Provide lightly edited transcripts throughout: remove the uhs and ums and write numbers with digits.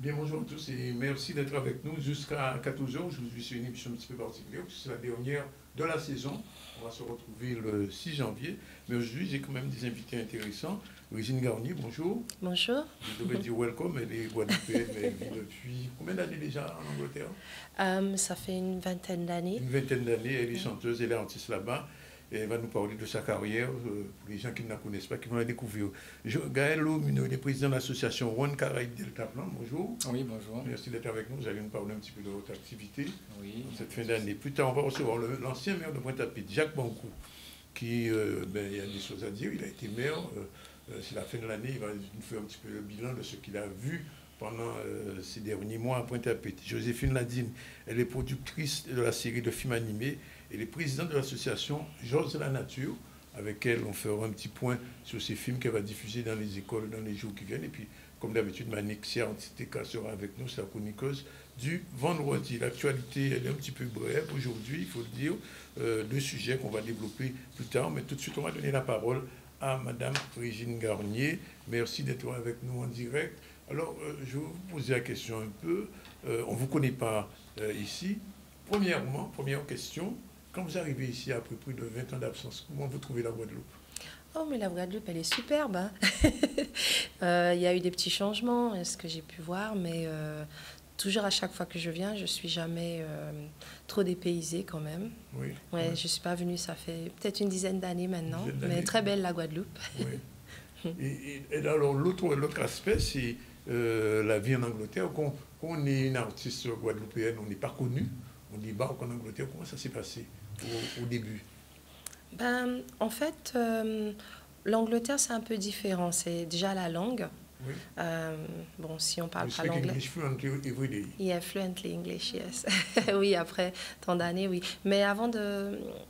Bien, bonjour à tous et merci d'être avec nous jusqu'à 14 heures. Aujourd'hui, c'est une émission un petit peu particulière, c'est la dernière de la saison. On va se retrouver le 6 janvier. Mais aujourd'hui, j'ai quand même des invités intéressants. Régine Garnier, bonjour. Bonjour. Je devrais dire welcome, elle est guadeloupéenne, mais elle vit depuis combien d'années déjà en Angleterre? Ça fait une vingtaine d'années. Une vingtaine d'années, elle est chanteuse, elle est artiste là-bas. Et elle va nous parler de sa carrière, pour les gens qui ne la connaissent pas, qui vont la découvrir. Gaël Lomino, il est président de l'association One Caraïbes Delta Plan. Bonjour. Oui, bonjour. Merci d'être avec nous. Vous allez nous parler un petit peu de votre activité cette fin Oui. d'année. Plus tard, on va recevoir l'ancien maire de Pointe-à-Pitre, Jacques Bancou, qui, il y a des choses à dire. Il a été maire. C'est la fin de l'année. Il va nous faire un petit peu le bilan de ce qu'il a vu pendant ces derniers mois à Pointe-à-Pitre. Joséphine Ladine, elle est productrice de la série de films animés. Elle est présidente de l'association Georges de la Nature, avec elle on fera un petit point sur ces films qu'elle va diffuser dans les écoles dans les jours qui viennent. Et puis, comme d'habitude, Manik Siartiteka sera avec nous, c'est la chroniqueuse du vendredi. L'actualité, elle est un petit peu brève aujourd'hui, il faut le dire. Deux sujets qu'on va développer plus tard, mais tout de suite, on va donner la parole à Madame Régine Garnier. Merci d'être avec nous en direct. Alors, je vais vous poser la question un peu. On ne vous connaît pas ici. Premièrement, première question. Quand vous arrivez ici après plus de 20 ans d'absence, comment vous trouvez la Guadeloupe? Oh, mais la Guadeloupe, elle est superbe. Hein. Il y a eu des petits changements, ce que j'ai pu voir, mais toujours à chaque fois que je viens, je ne suis jamais trop dépaysée quand même. Oui. Ouais, je ne suis pas venue, ça fait peut-être une dizaine d'années maintenant, mais très belle la Guadeloupe. Oui. Et alors, l'autre aspect, c'est la vie en Angleterre. Quand on est une artiste guadeloupéenne, on n'est pas connu, on débarque en Angleterre. Comment ça s'est passé au début? Ben, en fait, l'Angleterre, c'est un peu différent. C'est déjà la langue. Oui. Bon, si on parle You pas speak l'anglais. English fluently every day. Yeah, fluently English, yes. Oui, après tant d'années, oui. Mais avant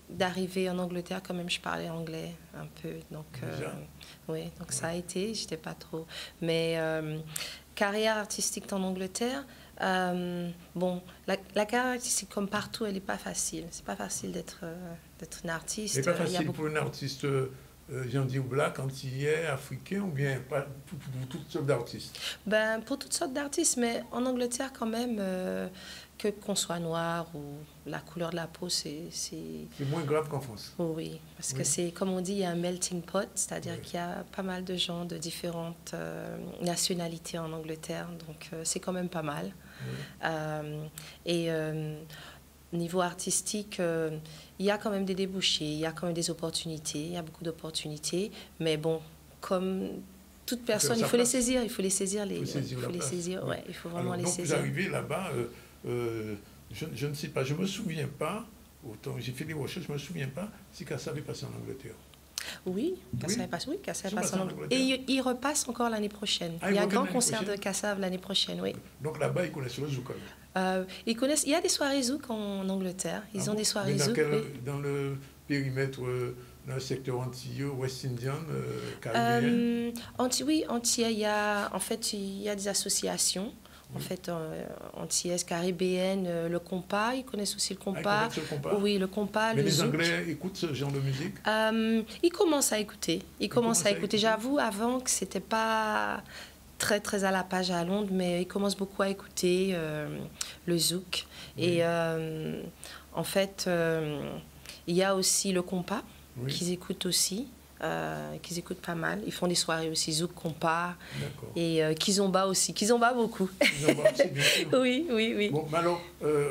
d'arriver en Angleterre, quand même, je parlais anglais un peu. Donc, oui, donc ça a été, j'étais pas trop. Mais carrière artistique en Angleterre, bon, la carrière artistique, comme partout, elle n'est pas facile. C'est pas facile d'être une artiste. C'est pas facile pour une artiste, j'en dis black, antillais, africain, ou bien pas, pour toutes sortes d'artistes? Ben, pour toutes sortes d'artistes, mais en Angleterre, quand même, qu'on soit noir ou la couleur de la peau, c'est moins grave qu'en France. Oui, parce que c'est, comme on dit, il y a un melting pot, c'est-à-dire qu'il y a pas mal de gens de différentes nationalités en Angleterre, donc c'est quand même pas mal. Et niveau artistique, il y a quand même des débouchés, il y a quand même des opportunités, il y a beaucoup d'opportunités, mais bon, comme toute personne, il faut les saisir, il faut les saisir, il faut vraiment les saisir. Vous arrivez là-bas, je ne sais pas, je ne me souviens pas, autant j'ai fait des recherches, je ne me souviens pas si Kassav est passé en Angleterre. Oui, Kassav passe en Angleterre. Et il repasse encore l'année prochaine. Il y a un grand concert de Kassav l'année prochaine, oui. Donc là-bas, ils connaissent le zouk. Ils connaissent. Il y a des soirées zouk en Angleterre. Ils ont des soirées zouk. Dans le périmètre, dans le secteur antillais, West Indian, caribéen? Oui, antillais. En fait, il y a des associations. En fait, antillaises, caribéennes, le compas, ils connaissent aussi le compas. Oui, le compas, mais le zouk. les Anglais écoutent ce genre de musique? Ils commencent à écouter. J'avoue, avant que c'était pas très très à la page à Londres, mais ils commencent beaucoup à écouter le zouk. Oui. Et en fait, il y a aussi le compas qu'ils écoutent aussi. Qu'ils écoutent pas mal. Ils font des soirées aussi, zouk, compas, et kizomba aussi. Kizomba beaucoup. Kizomba aussi, bien sûr. Oui. Bon, mais alors,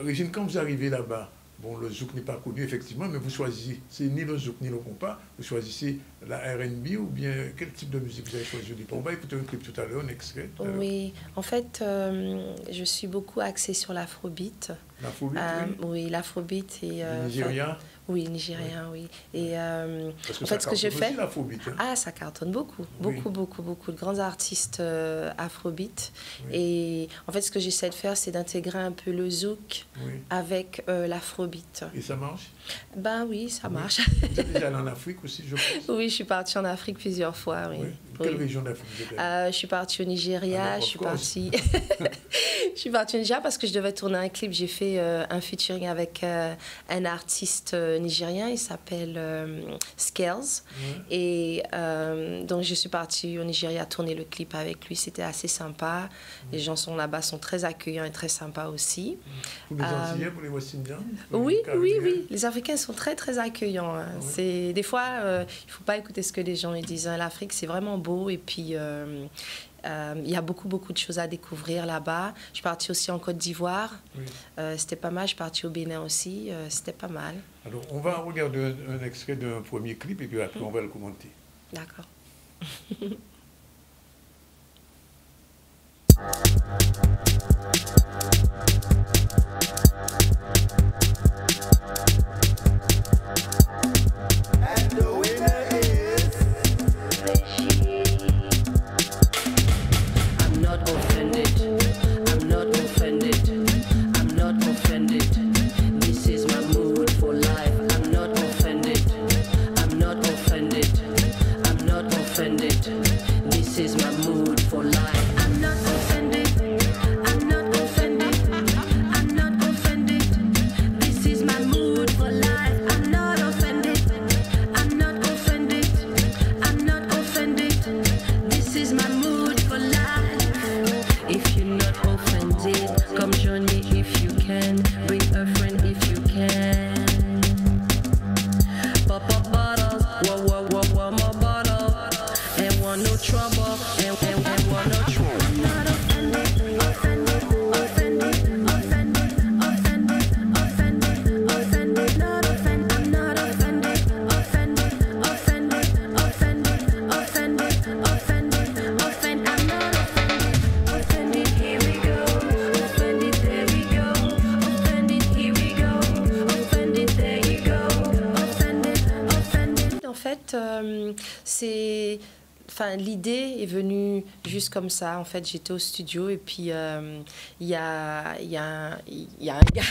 Régine, quand vous arrivez là-bas, bon, le zouk n'est pas connu effectivement, mais vous choisissez, c'est ni le zouk ni le compas, vous choisissez la R&B ou bien quel type de musique vous avez choisi? On va écouter un clip tout à l'heure, un extrait. Oui, en fait, je suis beaucoup axée sur l'afrobeat. L'afrobeat, oui, l'afrobeat et... Nigeria? Oui, nigérien, oui. Et parce que en fait, ce que je fais... Hein. Ça cartonne beaucoup. Beaucoup de grands artistes afrobeat. Oui. Et en fait, ce que j'essaie de faire, c'est d'intégrer un peu le zouk avec l'afrobeat. Et ça marche? Ben oui, ça marche. Vous êtes déjà allé en Afrique aussi, je pense? Oui, je suis partie en Afrique plusieurs fois, oui. Quelle région d'Afrique vous êtes? Je suis partie au Nigeria. Je suis partie au Nigeria parce que je devais tourner un clip. J'ai fait un featuring avec un artiste nigérien. Il s'appelle Scales. Et donc, je suis partie au Nigeria tourner le clip avec lui. C'était assez sympa. Les gens sont là-bas, sont très accueillants et très sympas aussi. Pour les Antillais, pour les West-Indiens? Oui. Les Africains sont très, très accueillants. Hein. Des fois, il ne faut pas écouter ce que les gens disent. L'Afrique, c'est vraiment beau. Et puis, il y a beaucoup, beaucoup de choses à découvrir là-bas. Je suis partie aussi en Côte d'Ivoire. C'était pas mal. Je suis partie au Bénin aussi. C'était pas mal. Alors, on va regarder un extrait d'un premier clip et puis après, on va le commenter. D'accord. L'idée est venue juste comme ça. En fait, j'étais au studio et puis il y a un gars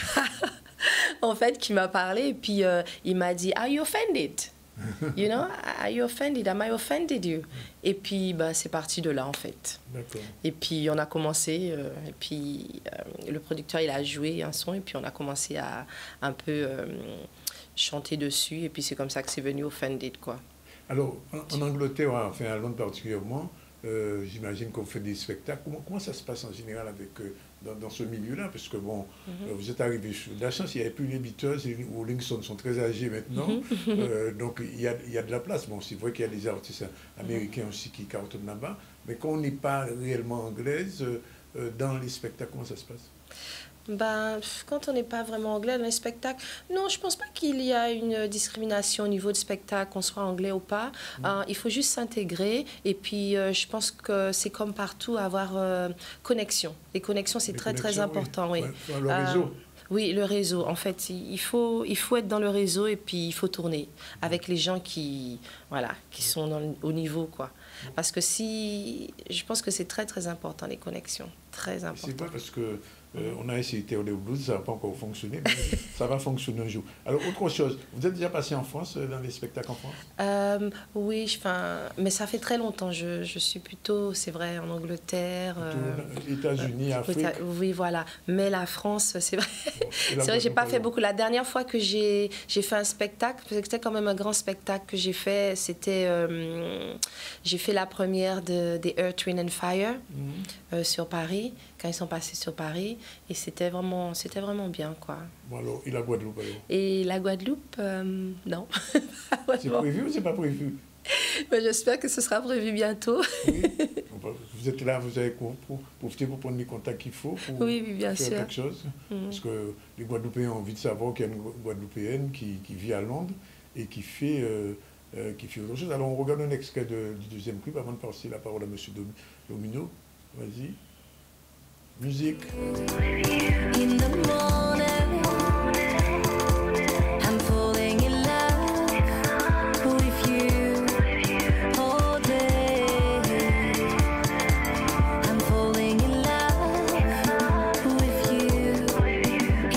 en fait qui m'a parlé et puis il m'a dit "Are you offended? You know, are you offended? Am I offended you?" Et puis c'est parti de là en fait. Et puis on a commencé et puis le producteur il a joué un son et puis on a commencé à un peu chanter dessus et puis c'est comme ça que c'est venu Offended quoi. Alors, en Angleterre, enfin à Londres particulièrement, j'imagine qu'on fait des spectacles. Comment ça se passe en général avec, dans ce milieu-là? Parce que bon, vous êtes arrivé sur de la chance, il n'y avait plus les Beatles, les Rolling Stones sont très âgés maintenant, donc il y a de la place. Bon, c'est vrai qu'il y a des artistes américains aussi qui cartonnent là-bas, mais quand on n'est pas réellement anglaise, dans les spectacles, comment ça se passe? Quand on n'est pas vraiment anglais dans les spectacles, non, je ne pense pas qu'il y a une discrimination au niveau du spectacle, qu'on soit anglais ou pas. Il faut juste s'intégrer et puis je pense que c'est comme partout, avoir connexion. Les connexions, c'est très, très important. Oui. Le réseau. Oui, le réseau. En fait, il faut être dans le réseau et puis il faut tourner avec les gens qui sont au niveau, quoi. Parce que je pense que c'est très, très important, les connexions. Très important. C'est vrai parce que on a essayé Théo de Blues, ça n'a pas encore fonctionné, mais ça va fonctionner un jour. Alors, autre chose, vous êtes déjà passé en France, dans les spectacles en France? Oui, mais ça fait très longtemps. Je suis plutôt, c'est vrai, en Angleterre. États-Unis, Afrique. Oui, voilà. Mais la France, c'est vrai. C'est vrai, j'ai pas fait beaucoup. La dernière fois que j'ai fait un spectacle, c'était quand même un grand spectacle que j'ai fait, c'était, j'ai fait la première des Earth, Wind and Fire sur Paris, quand ils sont passés sur Paris. Et c'était vraiment bien, quoi. Bon alors, et la Guadeloupe alors? Et la Guadeloupe, non. C'est prévu ou c'est pas prévu? J'espère que ce sera prévu bientôt. Oui. Vous êtes là, vous avez profité pour prendre les contacts qu'il faut pour bien faire sûr. quelque chose. Parce que les Guadeloupéens ont envie de savoir qu'il y a une Guadeloupéenne qui vit à Londres et qui fait autre chose. Alors on regarde un extrait du deuxième clip avant de passer la parole à M. Domino. Vas-y. Musique. In the morning, I'm falling in love with you all day. I'm falling in love with you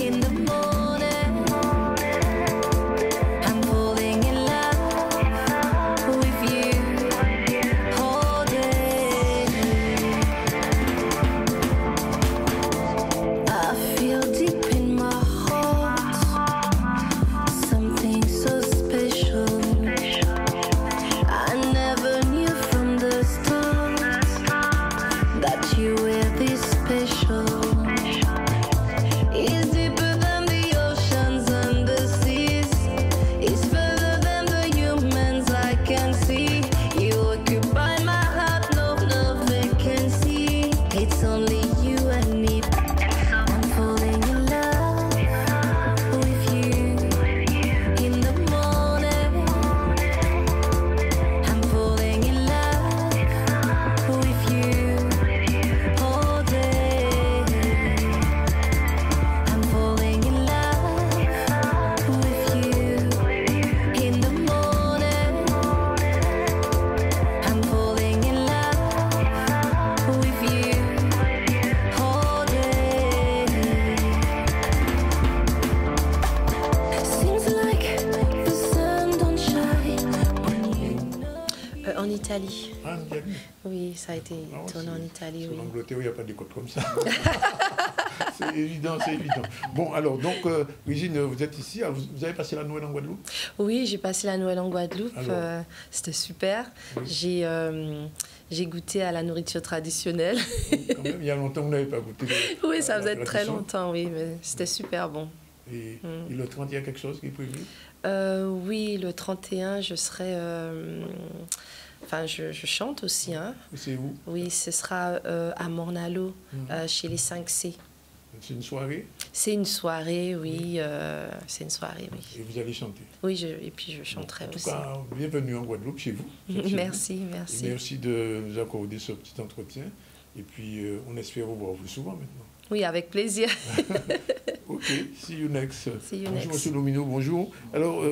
in the morning. I'm falling in love with you all En Italie. Ah, en Italie. Oui, ça a été Ah ouais, tourné en Italie, oui. En Angleterre, il n'y a pas de côtes comme ça. C'est évident, c'est évident. Bon, alors, donc, Régine, vous êtes ici. Alors, vous avez passé la Noël en Guadeloupe? Oui, j'ai passé la Noël en Guadeloupe. Alors. C'était super. Oui. J'ai goûté à la nourriture traditionnelle. Quand même, il y a longtemps que vous n'avez pas goûté. Oui, ça la faisait très tradition. longtemps, oui, mais c'était super bon. Et le 30, il y a quelque chose qui est prévu? Oui, le 31, je serai... Enfin, je chante aussi, hein. C'est où? Oui, ce sera à Mornalo, chez les 5C. C'est une soirée? C'est une soirée, oui. C'est une soirée, oui. Et vous allez chanter? Oui, et puis je chanterai En tout aussi. cas, bienvenue en Guadeloupe, chez vous. Chez vous. Merci, Et merci. merci de nous accorder ce petit entretien. Et puis, on espère vous voir plus souvent maintenant. Oui, avec plaisir. OK, see you next. See you Bonjour, next. Monsieur Lomino, bonjour. Alors,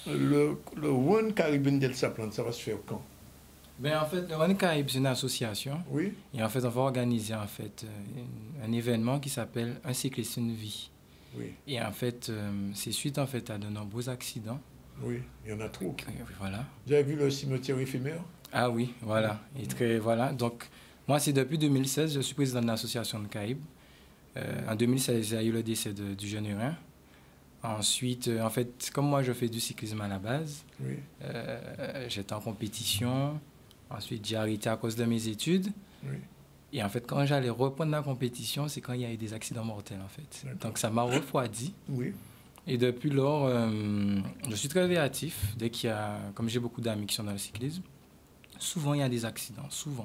le One Caribbean Delta Plan, ça va se faire quand? Ben, en fait, le One Caraïbes, c'est une association. Oui? Et en fait, on va organiser en fait, un événement qui s'appelle Un cycliste, une vie. Oui, Et en fait, c'est suite en fait, à de nombreux accidents. oui, il y en a trop. Voilà. Vous avez vu le cimetière éphémère? Ah oui, voilà. Et très, voilà. Donc, moi, c'est depuis 2016, je suis président de l'association de Caraïbes. En 2016, il y a eu le décès du jeune Hurin. Ensuite, en fait, comme moi, je fais du cyclisme à la base, Oui, j'étais en compétition. Ensuite, j'ai arrêté à cause de mes études. oui. Et en fait, quand j'allais reprendre la compétition, c'est quand il y a eu des accidents mortels, en fait. D'accord. Donc, ça m'a refroidi. Oui, Et depuis lors, je suis très réactif. Dès qu'il y a, comme j'ai beaucoup d'amis qui sont dans le cyclisme, souvent il y a des accidents. Souvent.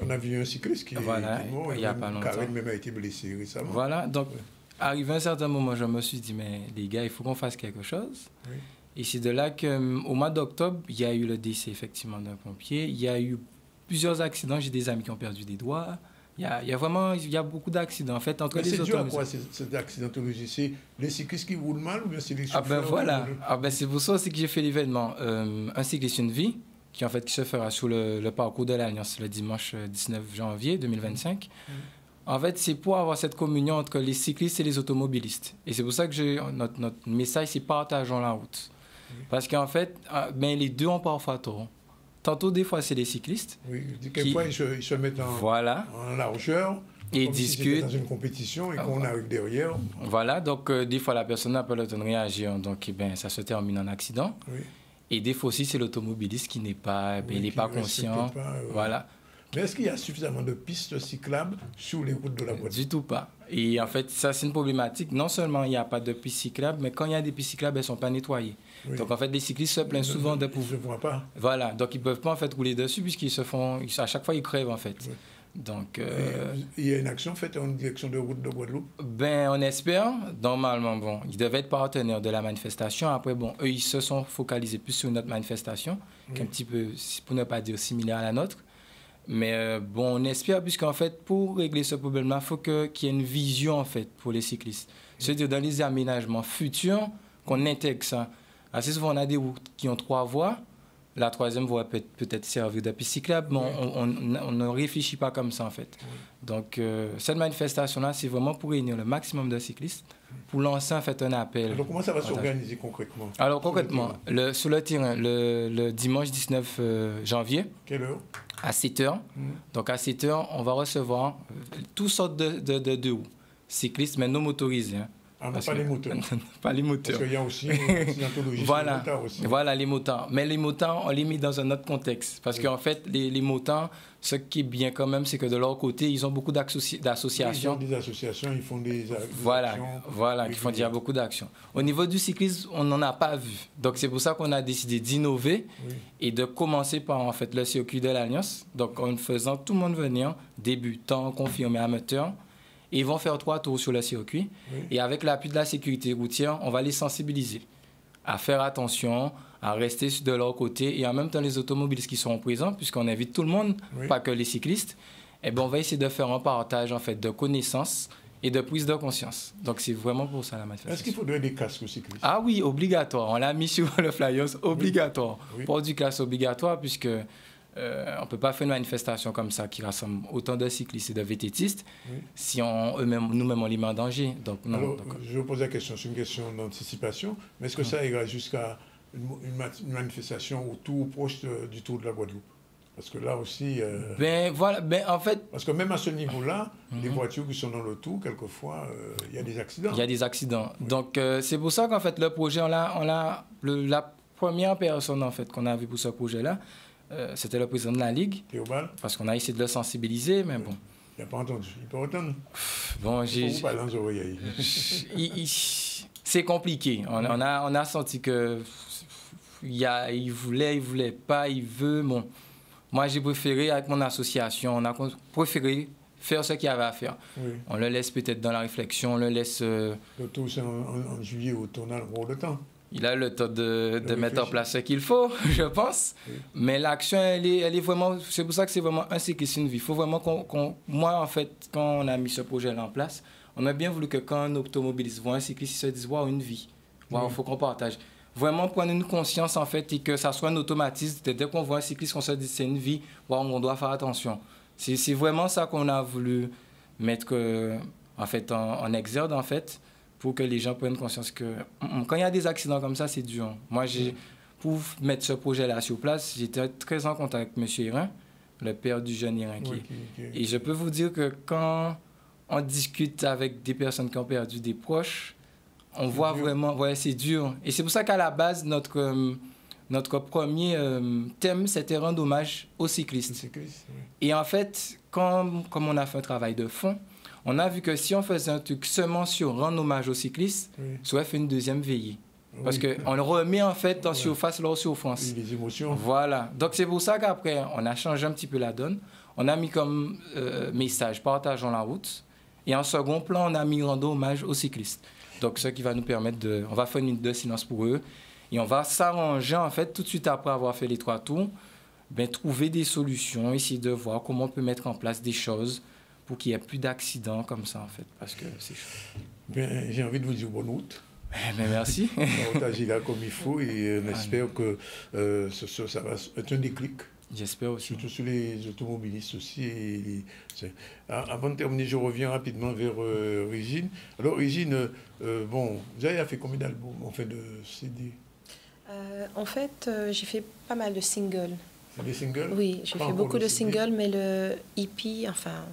on a vu un cycliste qui Voilà, est mort. il y a pas longtemps. Karen même a été blessé récemment. Voilà, donc, Ouais. arrivé à un certain moment, je me suis dit, mais les gars, il faut qu'on fasse quelque chose. Oui. Et c'est de là qu'au mois d'octobre, il y a eu le décès, effectivement, d'un pompier. Il y a eu plusieurs accidents. J'ai des amis qui ont perdu des doigts. Il y a vraiment beaucoup d'accidents. En fait, entre Mais les c'est dû à automobilistes. quoi cette accidentologie? C'est les cyclistes qui roulent mal ou bien c'est les Ah chauffeurs ben voilà, qui roulent- ah ben c'est pour ça aussi que j'ai fait l'événement Un cycliste, une vie, qui en fait qui se fera sur le parcours de l'Alliance le dimanche 19 janvier 2025. En fait, c'est pour avoir cette communion entre les cyclistes et les automobilistes. Et c'est pour ça que notre message, c'est partageons la route. Parce qu'en fait, ben, les deux ont parfois tort. Tantôt, des fois, c'est les cyclistes. Oui, quelquefois ils se mettent Voilà. en largeur. Et comme si c'était discutent. dans une compétition et qu'on arrive derrière. Voilà. Donc, des fois, la personne n'a pas le temps de réagir. Donc, eh ben, ça se termine en accident. Oui. Et des fois aussi, c'est l'automobiliste qui n'est pas, Oui, il n'est qui pas ne respecte conscient. pas, Voilà. Mais est-ce qu'il y a suffisamment de pistes cyclables sur les routes de la Guadeloupe? Du tout pas. Et en fait, ça, c'est une problématique. Non seulement il n'y a pas de pistes cyclables, mais quand il y a des pistes cyclables, elles ne sont pas nettoyées. Oui. Donc, en fait, les cyclistes se plaignent souvent de Ils ne se voient pas. Voilà. Donc, ils ne peuvent pas, en fait, rouler dessus puisqu'ils se font... À chaque fois, ils crèvent, en fait. Oui. Donc, Il y a une action faite en direction de route de Guadeloupe. ben, on espère. Normalement, bon, ils devaient être partenaires de la manifestation. Après, bon, eux, ils se sont focalisés plus sur notre manifestation, qui est un petit peu, pour ne pas dire similaire à la nôtre. Mais bon, on espère, puisqu'en fait, pour régler ce problème-là, il faut qu'il y ait une vision, en fait, pour les cyclistes. C'est-à-dire, dans les aménagements futurs, qu'on intègre ça. Assez souvent, on a des routes qui ont 3 voies. La troisième voie peut peut-être servir de piste cyclable, mais on ne réfléchit pas comme ça, en fait. Donc, cette manifestation-là, c'est vraiment pour réunir le maximum de cyclistes, pour lancer, en fait, un appel. Alors, comment ça va s'organiser concrètement? Alors, concrètement, sur le terrain, le dimanche 19 janvier, Quelle heure? à 7h. Donc, à 7h, on va recevoir toutes sortes de roues. Cyclistes, mais non motorisés. Hein. Ah, Parce pas que- les moteurs. Pas les moteurs. Parce qu'il y a aussi une accidentologie Voilà, sur les motards aussi. voilà les motards. Mais les motards, on les met dans un autre contexte. Parce qu'en fait, les motards, ce qui est bien quand même, c'est que de leur côté, ils ont beaucoup Ils d'associations. ont des associations, ils font des Voilà, actions. voilà, qui font déjà beaucoup d'actions. Au niveau du cyclisme, on n'en a pas vu. Donc, c'est pour ça qu'on a décidé d'innover et de commencer par, en fait, le circuit de l'Alliance. Donc, en faisant tout le monde venir, débutants, confirmés, amateurs. Et ils vont faire 3 tours sur le circuit. Et avec l'appui de la sécurité routière, on va les sensibiliser à faire attention, à rester de leur côté. Et en même temps, les automobilistes qui seront présents, puisqu'on invite tout le monde, pas que les cyclistes, eh ben, on va essayer de faire un partage, en fait, de connaissances et de prise de conscience. Donc, c'est vraiment pour ça la manifestation. Est-ce qu'il faudrait des casques aux cyclistes? Ah oui, obligatoire. On l'a mis sur le flyers, obligatoire. Oui. Port du casque obligatoire, puisque on ne peut pas faire une manifestation comme ça qui rassemble autant de cyclistes et de VTTistes si nous-mêmes on les met en danger. Donc, non. Alors, je vous pose la question, c'est une question d'anticipation, mais est-ce que ça ira jusqu'à une manifestation autour, proche du tour de la Guadeloupe? Parce que là aussi... Ben voilà, ben en fait... Parce que même à ce niveau-là, les voitures qui sont dans le tour, quelquefois, il y a des accidents. Il y a des accidents. Donc, c'est pour ça qu'en fait, le projet, la première personne en fait, qu'on a vue pour ce projet-là, c'était le président de la Ligue. Théobald? Parce qu'on a essayé de le sensibiliser, mais bon. Il n'a pas entendu. Il peut entendre. Bon, Il faut vous parler dans les oreilles. c'est compliqué. On a senti que il voulait pas, il veut. Bon, moi, j'ai préféré, avec mon association, on a préféré faire ce qu'il y avait à faire. Oui. On le laisse peut-être dans la réflexion, on le laisse... Le tour, c'est en juillet où on a le gros de temps. Il a le temps de mettre en place ce qu'il faut, je pense. Oui. Mais l'action, elle est vraiment... C'est pour ça que c'est vraiment un cycle, une vie. Il faut vraiment moi, en fait, quand on a mis ce projet-là en place, on a bien voulu que quand un automobiliste voit un cycliste, il se dise, waouh, une vie. Waouh, il faut qu'on partage. Vraiment prendre une conscience, en fait, et que ça soit un automatisme. Dès qu'on voit un cycliste, qu'on se dise, c'est une vie, waouh, on doit faire attention. C'est vraiment ça qu'on a voulu mettre en fait, en exergue, en fait, pour que les gens prennent conscience que quand il y a des accidents comme ça, c'est dur. Moi, pour mettre ce projet-là sur place, j'étais très en contact avec M. Hérin, le père du jeune Hérin. Et je peux vous dire que quand on discute avec des personnes qui ont perdu des proches, on voit vraiment, ouais, c'est dur. Et c'est pour ça qu'à la base, notre premier thème, c'était rendre hommage aux cyclistes. Oui. Et en fait, comme on a fait un travail de fond, on a vu que si on faisait un truc seulement sur rendre hommage aux cyclistes, ça aurait fait une deuxième veillée. Parce qu'on le remet en fait en surface leur souffrance. Les émotions. Voilà. Donc c'est pour ça qu'après, on a changé un petit peu la donne. On a mis comme message, partageons la route. Et en second plan, on a mis rendre hommage aux cyclistes. Donc ce qui va nous permettre on va faire une minute de silence pour eux. Et on va s'arranger en fait tout de suite après avoir fait les 3 tours, trouver des solutions, essayer de voir comment on peut mettre en place des choses pour qu'il n'y ait plus d'accidents comme ça, en fait, parce que c'est chaud. Bien, j'ai envie de vous dire bonne route. Mais merci. On agit là comme il faut et on espère que ça va être un déclic. J'espère aussi. Surtout sur les automobilistes aussi. Avant de terminer, je reviens rapidement vers Régine. Alors, Régine, bon, vous avez fait combien d'albums, en fait, de CD? En fait, j'ai fait pas mal de singles. C'est des singles? Oui, j'ai fait beaucoup de singles, mais le EP, enfin...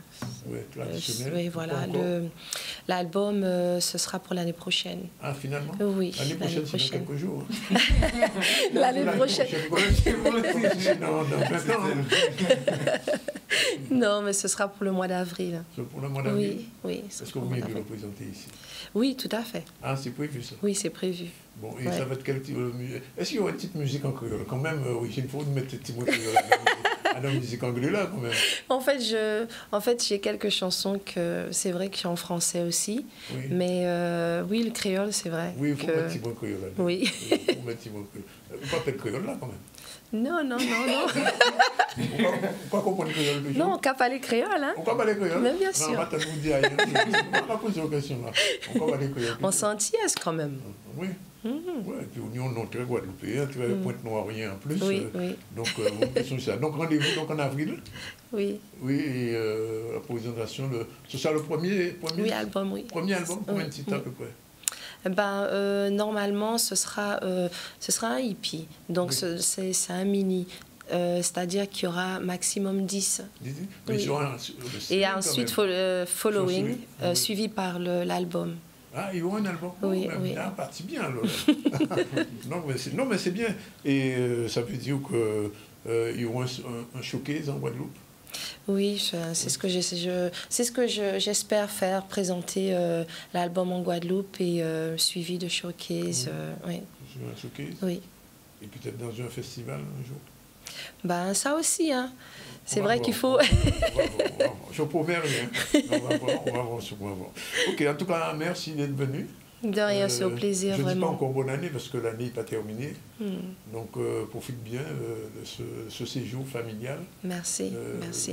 Oui, traditionnel. Oui, voilà. L'album, ce sera pour l'année prochaine. Ah, finalement? Oui, l'année prochaine, c'est dans quelques jours. L'année prochaine. Non, dans 20 ans. Non, mais ce sera pour le mois d'avril. C'est pour le mois d'avril? Oui. Est-ce que vous voulez le présenter ici? Oui, tout à fait. Ah, c'est prévu ça? Oui, c'est prévu. Bon, et ça va être quel type de musique? Est-ce qu'il y aura une petite musique en créole? Quand même, oui, il faut mettre un petit mot créole à la musique anglaise là, quand même. En fait, j'ai quelques chansons que c'est vrai qu'il y a en français aussi. Oui. Mais oui, le créole, c'est vrai. Oui, il faut mettre un petit mot créole là. Oui. Il faut mettre un petit mot créole. Vous pas le créole là, quand même? Non. Pourquoi comprendre le créole toujours? Non, on n'a pas les créoles, hein? On pas les créoles? Mais bien sûr. Non, on va te vous dire rien. On va pas poser la question là. On va les créoles. On s'antillaise quand même. Oui. Ouais, et puis on est très guadeloupéen, très Pointe-Noirien en plus. Oui. Donc, une question sur ça. Donc, rendez-vous donc, en avril. Oui. Oui, et la présentation, c'est ça le premier album, oui. Premier album, combien de titres à peu près? Normalement, ce sera un hippie. Donc, c'est un mini. C'est-à-dire qu'il y aura maximum 10. Mais Oui. Et ensuite, following, suivi par l'album. Ah, il y aura un album? Oui. Ah, parti bien, alors. Non, mais c'est bien. Et ça veut dire qu'il y aura un showcase en Guadeloupe? Oui, c'est ce que j'espère faire, présenter l'album en Guadeloupe et suivi de showcase. Oui. Un showcase? Oui. Et peut-être dans un festival un jour? Ça aussi, hein. C'est vrai qu'il faut... On va voir. Je ne promets rien. On va voir ce qu'on va voir. Ok, en tout cas, merci d'être venu. De rien, c'est au plaisir, je vraiment. Je ne dis pas encore bonne année parce que l'année n'est pas terminée. Donc, profite bien de ce séjour familial. Merci.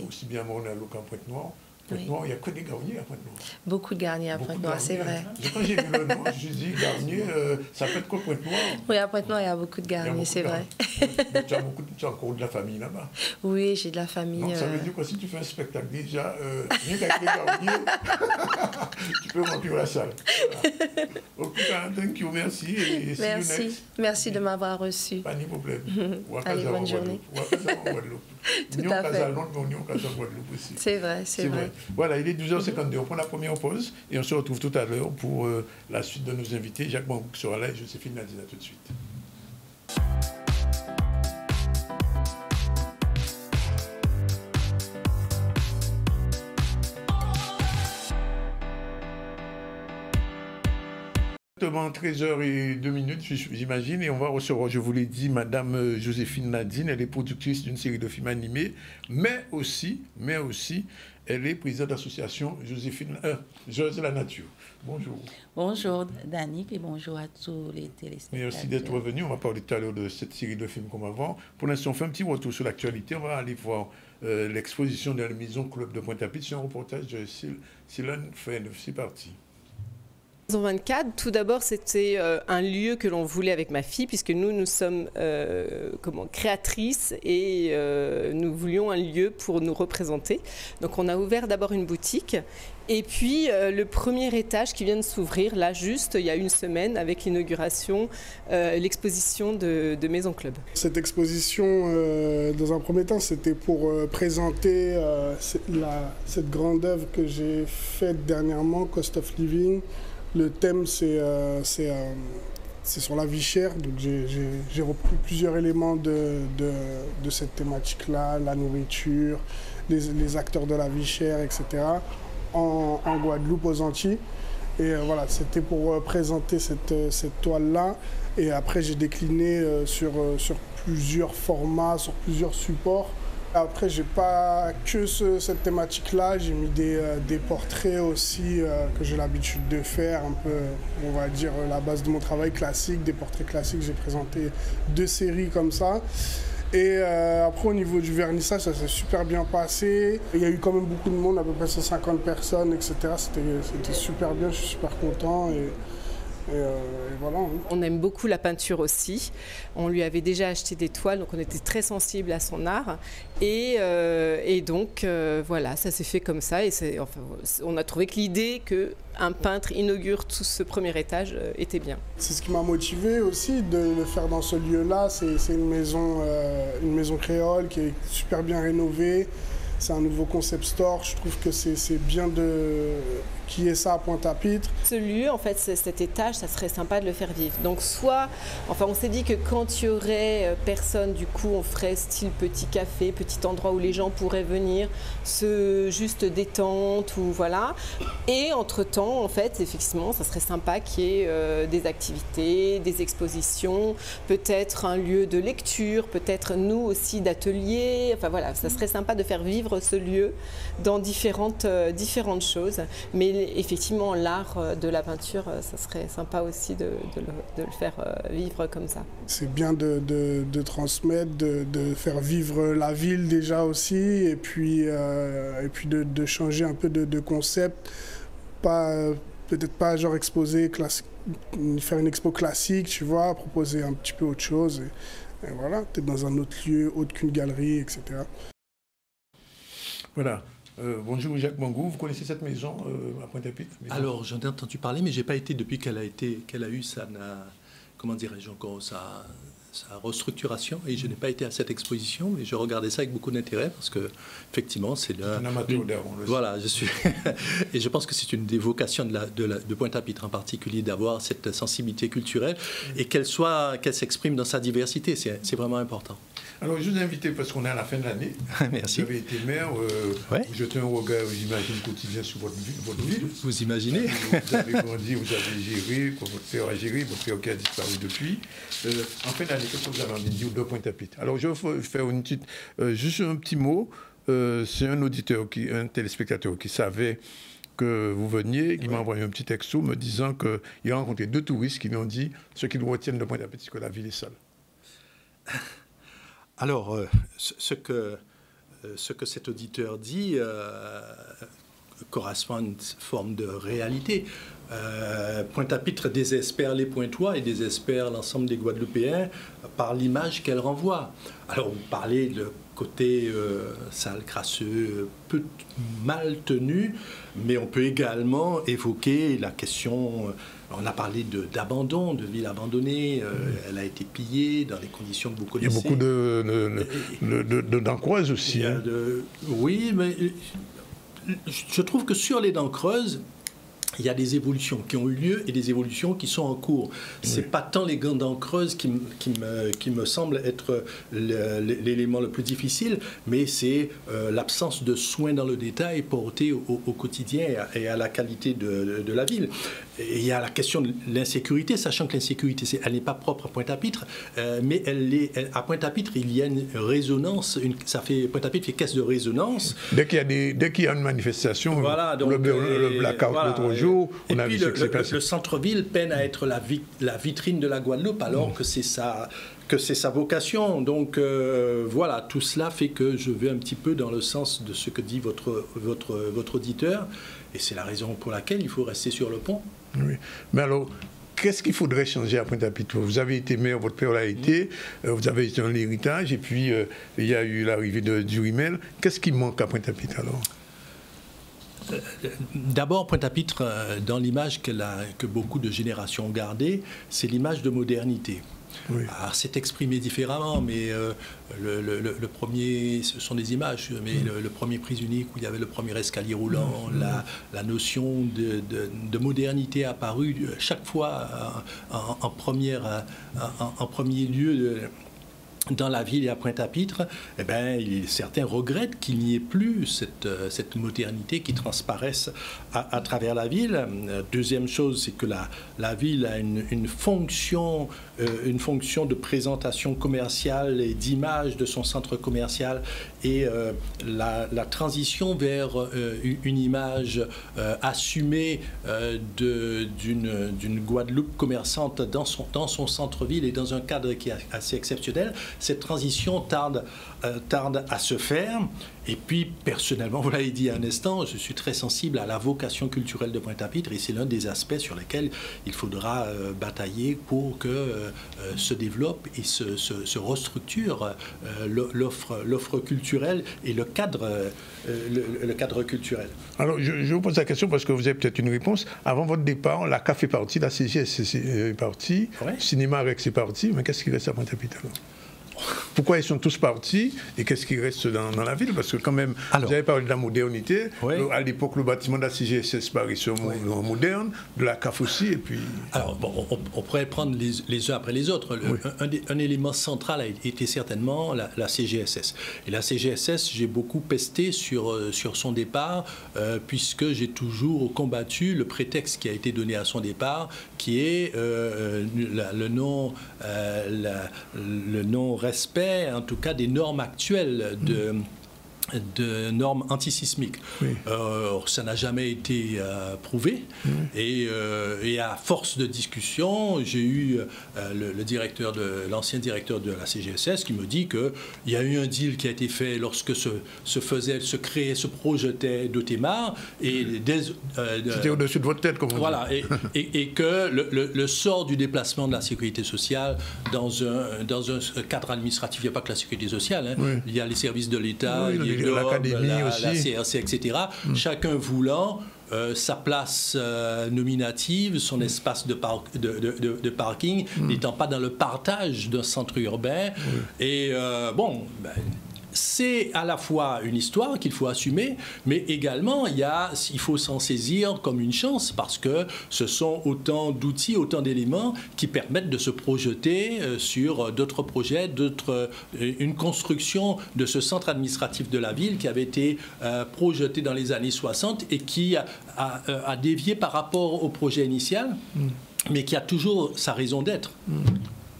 Aussi bien à Montréal qu'en Pointe-Noire. Pointe-Noire, il n'y a que des garniers à Pointe-Noire. Beaucoup de garniers à Pointe-Noire, c'est vrai. Quand j'ai vu le nom, je me suis dit, garnier, ça peut être quoi Pointe-Noire? Oui, à Pointe-Noire, il y a beaucoup de garniers, c'est vrai. Tu as encore de la famille là-bas. Oui, j'ai de la famille. Donc ça veut dire que si tu fais un spectacle déjà, rien qu'avec les gardiens, tu peux remplir la salle. Voilà. Ok, thank you, merci. Et see you Merci. next. Merci de m'avoir reçu. Pas de problème. Allez, bonne journée. Tout à fait. C'est vrai, c'est vrai. Voilà, il est 12h52. On prend la première pause et on se retrouve tout à l'heure pour la suite de nos invités. Jacques Bangou sera là et Joséphine Nadine, à tout de suite. Exactement 13h02, j'imagine, et on va recevoir, je vous l'ai dit, Madame Joséphine Nadine. Elle est productrice d'une série de films animés, mais aussi, elle est présidente d'association Joyeux de la Nature. Bonjour. Bonjour Danick et bonjour à tous les téléspectateurs. Merci d'être venu. On va parler tout à l'heure de cette série de films comme avant. Pour l'instant, on fait un petit retour sur l'actualité. On va aller voir l'exposition de la Maison Club de Pointe-à-Pitre. C'est un reportage de Cylène Fenneuf. C'est parti. Maison 24, tout d'abord, c'était un lieu que l'on voulait avec ma fille, puisque nous sommes créatrices et nous voulions un lieu pour nous représenter. Donc on a ouvert d'abord une boutique et puis le premier étage qui vient de s'ouvrir, là juste, il y a une semaine, avec l'inauguration, l'exposition de Maison Club. Cette exposition, dans un premier temps, c'était pour présenter cette grande œuvre que j'ai faite dernièrement, Cost of Living. Le thème, c'est sur la vie chère, donc j'ai repris plusieurs éléments de cette thématique-là, la nourriture, les acteurs de la vie chère, etc., en Guadeloupe, aux Antilles. Et voilà, c'était pour présenter cette toile-là. Et après, j'ai décliné sur plusieurs formats, sur plusieurs supports. Après, j'ai pas que cette thématique-là, j'ai mis des portraits aussi que j'ai l'habitude de faire, un peu, on va dire, la base de mon travail classique, des portraits classiques. J'ai présenté 2 séries comme ça. Et après, au niveau du vernissage, ça s'est super bien passé. Il y a eu quand même beaucoup de monde, à peu près 150 personnes, etc. C'était super bien, je suis super content. Et voilà. On aime beaucoup la peinture aussi. On lui avait déjà acheté des toiles, donc on était très sensible à son art. Et donc, voilà, ça s'est fait comme ça. Et on a trouvé que l'idée qu'un peintre inaugure tout ce premier étage était bien. C'est ce qui m'a motivé aussi de le faire dans ce lieu-là. C'est une maison créole qui est super bien rénovée. C'est un nouveau concept store. Je trouve que c'est bien qu'il y ait ça à Pointe-à-Pitre. Ce lieu, en fait, cet étage, ça serait sympa de le faire vivre. Donc on s'est dit que quand il y aurait personne, du coup, on ferait style petit café, petit endroit où les gens pourraient venir, juste détente ou voilà. Et entre-temps, en fait, effectivement, ça serait sympa qu'il y ait des activités, des expositions, peut-être un lieu de lecture, peut-être nous aussi d'ateliers. Enfin voilà, ça serait sympa de faire vivre ce lieu dans différentes choses. Mais effectivement, l'art de la peinture, ça serait sympa aussi de le faire vivre comme ça. C'est bien de transmettre, de faire vivre la ville déjà aussi, et puis de changer un peu de concept. Peut-être pas genre exposer classique, faire une expo classique, tu vois, proposer un petit peu autre chose. Et voilà, peut-être dans un autre lieu, autre qu'une galerie, etc. Voilà. Bonjour Jacques Bangou, vous connaissez cette maison à Pointe-à-Pitre? Alors j'en ai entendu parler, mais je n'ai pas été depuis qu'elle a eu sa restructuration, et je n'ai pas été à cette exposition, mais je regardais ça avec beaucoup d'intérêt parce que effectivement c'est un amateur d'art. Voilà, je suis et je pense que c'est une des vocations de Pointe-à-Pitre en particulier, d'avoir cette sensibilité culturelle et qu'elle s'exprime dans sa diversité. C'est vraiment important. Alors, je vous ai invité parce qu'on est à la fin de l'année. Merci. Vous avez été maire. Ouais. Vous jetez un regard, j'imagine, quotidien sur votre ville. Vous imaginez? Vous avez grandi, vous avez géré, votre père a géré, votre père qui a disparu depuis. En fin d'année, qu'est-ce que vous avez envie de dire de Pointe-à-Pitre? Alors, je vais faire juste un petit mot. C'est un téléspectateur qui savait que vous veniez, qui m'a envoyé un petit texto me disant qu'il a rencontré 2 touristes qui lui ont dit ce qu'ils retiennent de Pointe-à-Pitre, c'est que la ville est sale. Alors, ce que cet auditeur dit correspond à une forme de réalité. Pointe-à-Pitre désespère les Pointois et désespère l'ensemble des Guadeloupéens par l'image qu'elle renvoie. Alors, vous parlez de côté sale, crasseux, peu mal tenu, mais on peut également évoquer la question, on a parlé d'abandon, de ville abandonnée, elle a été pillée dans les conditions que vous connaissez. Il y a beaucoup dents creuses aussi. Oui, mais je trouve que sur les dents creuses, il y a des évolutions qui ont eu lieu et des évolutions qui sont en cours. C'est pas tant les dents creuses qui me semble être l'élément le plus difficile, mais c'est l'absence de soins dans le détail portés au quotidien et à la qualité de la ville. Et il y a la question de l'insécurité, sachant que l'insécurité, elle n'est pas propre à Pointe-à-Pitre, mais à Pointe-à-Pitre, il y a une résonance, Pointe-à-Pitre fait caisse de résonance. Dès qu'il y a une manifestation, voilà, donc, le blackout l'autre jour, on a vu ce qui s'est passé. Le centre-ville peine à être la vitrine de la Guadeloupe, alors que c'est sa vocation. Donc voilà, tout cela fait que je vais un petit peu dans le sens de ce que dit votre auditeur, et c'est la raison pour laquelle il faut rester sur le pont. Oui. Mais alors, qu'est-ce qu'il faudrait changer à Pointe-à-Pitre? Vous avez été maire, votre père l'a été, vous avez été dans l'héritage, et puis il y a eu l'arrivée du Rimel. Qu'est-ce qui manque à Pointe-à-Pitre alors? D'abord, Pointe-à-Pitre, dans l'image que beaucoup de générations ont gardée, c'est l'image de modernité. Oui. Alors, c'est exprimé différemment, mais le premier, ce sont des images, mais le premier prise unique où il y avait le premier escalier roulant, la notion de modernité apparue chaque fois en premier lieu dans la ville et à Pointe-à-Pitre, eh bien, certains regrettent qu'il n'y ait plus cette modernité qui transparaisse à travers la ville. Deuxième chose, c'est que la ville a une fonction de présentation commerciale et d'image de son centre commercial, et la transition vers une image assumée d'une Guadeloupe commerçante dans son centre-ville et dans un cadre qui est assez exceptionnel. Cette transition tarde à se faire. Et puis, personnellement, vous l'avez dit à un instant, je suis très sensible à la vocation culturelle de Pointe-à-Pitre, et c'est l'un des aspects sur lesquels il faudra batailler pour que se développe et se restructure l'offre culturelle et le cadre culturel. Alors, je vous pose la question parce que vous avez peut-être une réponse. Avant votre départ, la CAF est partie, la CGS est partie, ouais. Cinéma Rex est parti, mais qu'est-ce qui reste à Pointe-à-Pitre alors? Pourquoi ils sont tous partis et qu'est-ce qui reste dans la ville? Parce que quand même, vous avez parlé de la modernité. Oui. À l'époque, le bâtiment de la CGSS paraissait moderne, de la CAF aussi. Et puis... Alors, bon, on pourrait prendre les uns après les autres. Un élément central a été certainement la CGSS. Et la CGSS, j'ai beaucoup pesté sur son départ, puisque j'ai toujours combattu le prétexte qui a été donné à son départ, qui est le non-respect, en tout cas, des normes actuelles de normes antisismiques. Oui. Ça n'a jamais été prouvé. Et à force de discussion, j'ai eu l'ancien directeur de la CGSS qui me dit qu'il y a eu un deal qui a été fait lorsque se créait, se projetait Dotemar. C'était au-dessus de votre tête, comme vous dites. Et que le sort du déplacement de la sécurité sociale dans un cadre administratif, il n'y a pas que la sécurité sociale, hein, oui. Il y a les services de l'État, l'académie aussi, la CRC, etc. Chacun voulant sa place nominative, son espace de parking, n'étant pas dans le partage d'un centre urbain. Et c'est à la fois une histoire qu'il faut assumer, mais également il faut s'en saisir comme une chance, parce que ce sont autant d'outils, autant d'éléments qui permettent de se projeter sur d'autres projets, une construction de ce centre administratif de la ville qui avait été projeté dans les années 60 et qui a dévié par rapport au projet initial, mais qui a toujours sa raison d'être.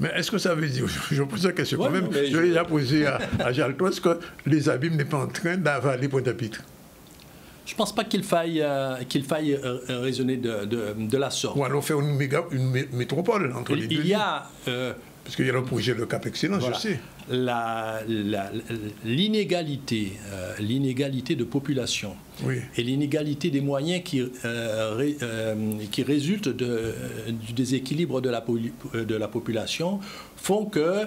Mais est-ce que ça veut dire, je pose la question quand même, je l'ai déjà posé à Jalto, est-ce que les abîmes n'est pas en train d'avaler Pointe-à-Pitre? Je ne pense pas qu'il faille raisonner de la sorte. Ou alors faire une métropole entre les deux. Il y a, Parce qu'il y a le projet de Cap Excellence, Voilà. je sais. L'inégalité de population Oui. et l'inégalité des moyens qui résultent du déséquilibre de la population font que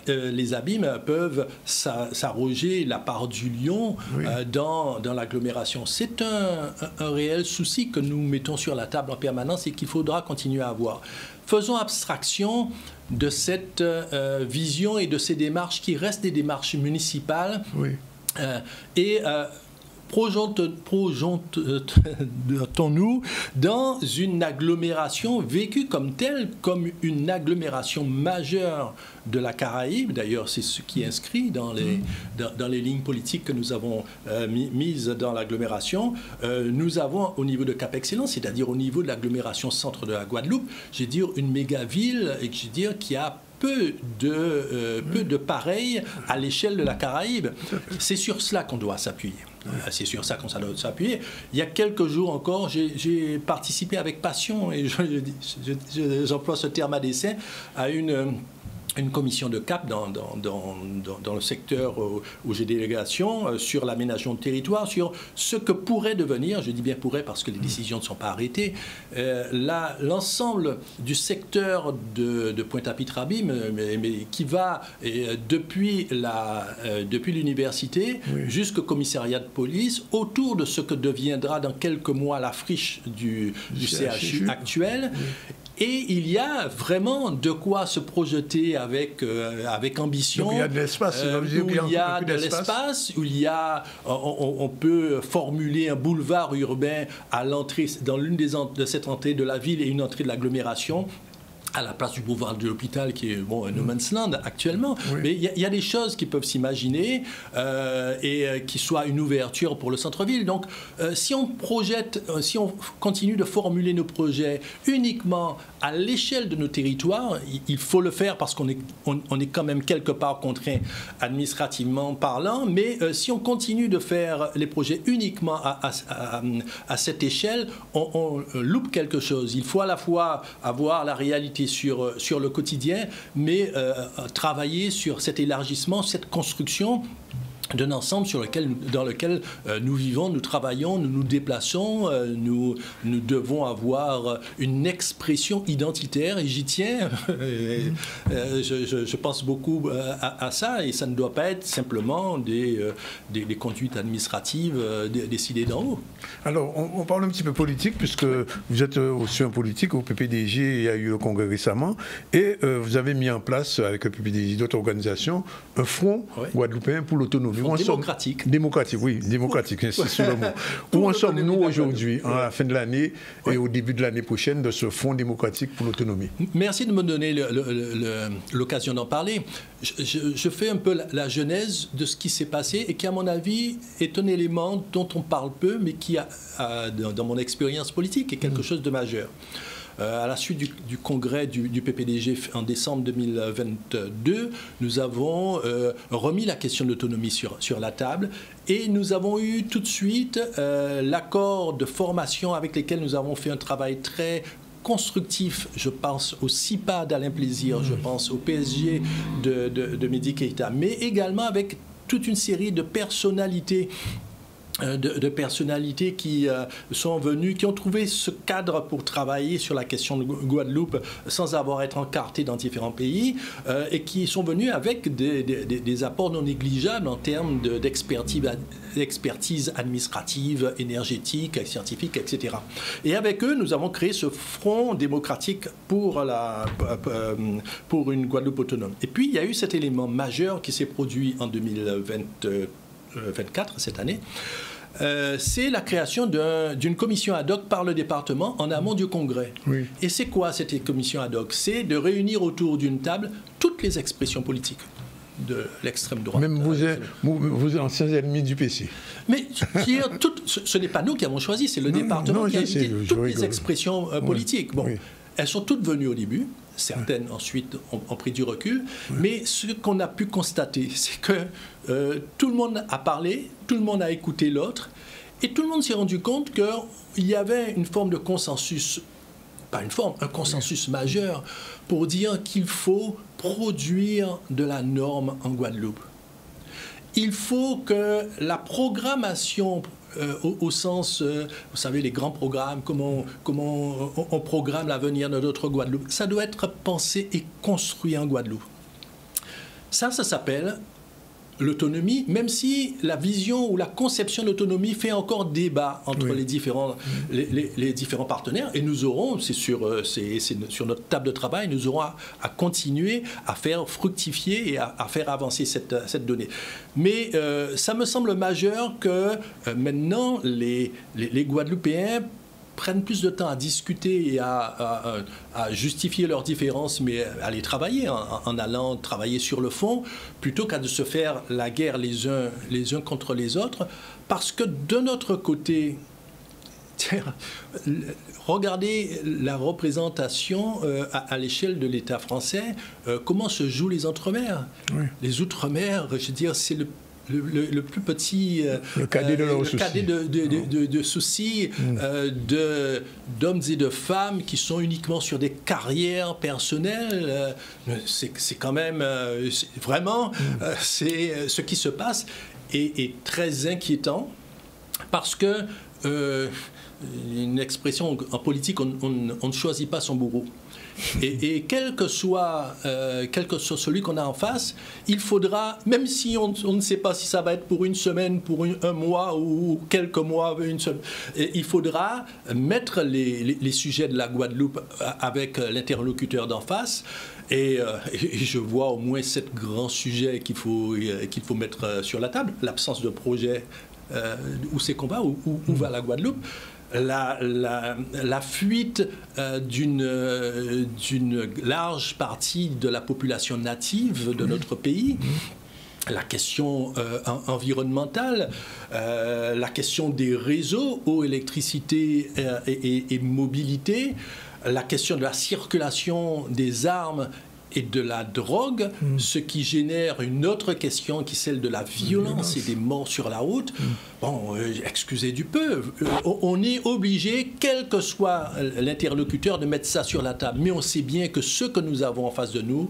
les Abîmes peuvent s'arroger la part du lion dans l'agglomération. C'est un réel souci que nous mettons sur la table en permanence et qu'il faudra continuer à avoir. Faisons abstraction de cette vision et de ces démarches qui restent des démarches municipales et projetons-nous dans une agglomération vécue comme telle, comme une agglomération majeure de la Caraïbe. D'ailleurs, c'est ce qui est inscrit dans les lignes politiques que nous avons mises dans l'agglomération. Nous avons au niveau de Cap Excellence, c'est-à-dire au niveau de l'agglomération centre de la Guadeloupe, je veux dire une méga-ville et je veux dire qui a peu de pareil à l'échelle de la Caraïbe. C'est sur cela qu'on doit s'appuyer. C'est sur ça qu'on doit s'appuyer. Il y a quelques jours encore, j'ai participé avec passion, et j'emploie ce terme à dessein, à une commission de CAP dans le secteur où j'ai délégation sur l'aménagement de territoire, sur ce que pourrait devenir, je dis bien pourrait parce que les décisions ne sont pas arrêtées, l'ensemble du secteur de Pointe-à-Pitre-Abîme, mais qui va depuis l'université jusqu'au commissariat de police, autour de ce que deviendra dans quelques mois la friche du CHU actuel. Et il y a vraiment de quoi se projeter avec ambition. Donc il y a de l'espace. Où on peut formuler un boulevard urbain à l'entrée, dans l'une de cette entrée de la ville et une entrée de l'agglomération, à la place du boulevard de l'hôpital qui est un no man's land actuellement. Mais il y a des choses qui peuvent s'imaginer et qui soient une ouverture pour le centre-ville. Donc si on continue de formuler nos projets uniquement à l'échelle de nos territoires, il faut le faire parce qu'on est quand même quelque part contraint administrativement parlant, mais si on continue de faire les projets uniquement à cette échelle, on loupe quelque chose. Il faut à la fois avoir la réalité sur le quotidien, mais travailler sur cet élargissement, cette construction d'un ensemble dans lequel nous vivons, nous travaillons, nous nous déplaçons, nous devons avoir une expression identitaire et j'y tiens. Je pense beaucoup à ça et ça ne doit pas être simplement des conduites administratives décidées d'en haut. Alors, on parle un petit peu politique puisque vous êtes aussi un politique au PPDG, il y a eu le congrès récemment et vous avez mis en place avec le PPDG d'autres organisations un front guadeloupéen pour l'autonomie. Démocratique. Démocratique, c'est sur le mot. Où en sommes-nous aujourd'hui, à la fin de l'année et au début de l'année prochaine, de ce Fonds démocratique pour l'autonomie? Merci de me donner l'occasion d'en parler. Je fais un peu la genèse de ce qui s'est passé et qui, à mon avis, est un élément dont on parle peu, mais qui, dans mon expérience politique, est quelque chose de majeur. À la suite du congrès du PPDG en décembre 2022, nous avons remis la question de l'autonomie sur la table et nous avons eu tout de suite l'accord de formation avec lesquels nous avons fait un travail très constructif. Je pense au CIPA d'Alain Plaisir, je pense au PSG de Mehdi Keïta, mais également avec toute une série de personnalités qui sont venues, qui ont trouvé ce cadre pour travailler sur la question de Guadeloupe sans avoir à être encartés dans différents pays et qui sont venus avec des apports non négligeables en termes d'expertise administrative, énergétique, scientifique, etc. Et avec eux, nous avons créé ce front démocratique pour une Guadeloupe autonome. Et puis, il y a eu cet élément majeur qui s'est produit en 2024, cette année. C'est la création d'une commission ad hoc par le département en amont du congrès. Et c'est quoi cette commission ad hoc? C'est de réunir autour d'une table toutes les expressions politiques de l'extrême droite. Même vous anciens ennemis du PC. Mais ce n'est pas nous qui avons choisi, c'est le département qui a invité toutes les expressions politiques. Bon, elles sont toutes venues au début. Certaines ensuite ont pris du recul, mais ce qu'on a pu constater, c'est que tout le monde a parlé, tout le monde a écouté l'autre, et tout le monde s'est rendu compte qu'il y avait une forme de consensus pas une forme, un consensus majeur pour dire qu'il faut produire de la norme en Guadeloupe. Il faut que la programmation, au sens, vous savez, les grands programmes, comment on programme l'avenir de notre Guadeloupe, ça doit être pensé et construit en Guadeloupe. Ça s'appelle l'autonomie, même si la vision ou la conception de l'autonomie fait encore débat entre les différents partenaires. Et nous aurons, c'est sur notre table de travail, nous aurons à continuer à faire fructifier et à faire avancer cette donnée. Mais ça me semble majeur que maintenant les Guadeloupéens prennent plus de temps à discuter et à justifier leurs différences, mais à les travailler, en allant travailler sur le fond, plutôt qu'à de se faire la guerre les uns contre les autres. Parce que de notre côté, regardez la représentation à l'échelle de l'État français, comment se jouent les Outre-mer. Les Outre-mer, je veux dire, c'est le plus petit le cadet de soucis d'hommes et de femmes qui sont uniquement sur des carrières personnelles. C'est quand même vraiment c'est ce qui se passe est très inquiétant parce que une expression en politique, on ne choisit pas son bourreau. Et quel que soit celui qu'on a en face, il faudra, même si on ne sait pas si ça va être pour une semaine, pour un mois ou quelques mois, il faudra mettre les sujets de la Guadeloupe avec l'interlocuteur d'en face. Et je vois au moins 7 grands sujets qu'il faut mettre sur la table. L'absence de projet, où c'est qu'on va, où va la Guadeloupe. La fuite d'une large partie de la population native de notre pays, la question environnementale, la question des réseaux, eau, électricité et mobilité, la question de la circulation des armes et de la drogue, ce qui génère une autre question qui est celle de la violence et des morts sur la route. Bon, excusez du peu, on est obligé, quel que soit l'interlocuteur, de mettre ça sur la table. Mais on sait bien que ceux que nous avons en face de nous,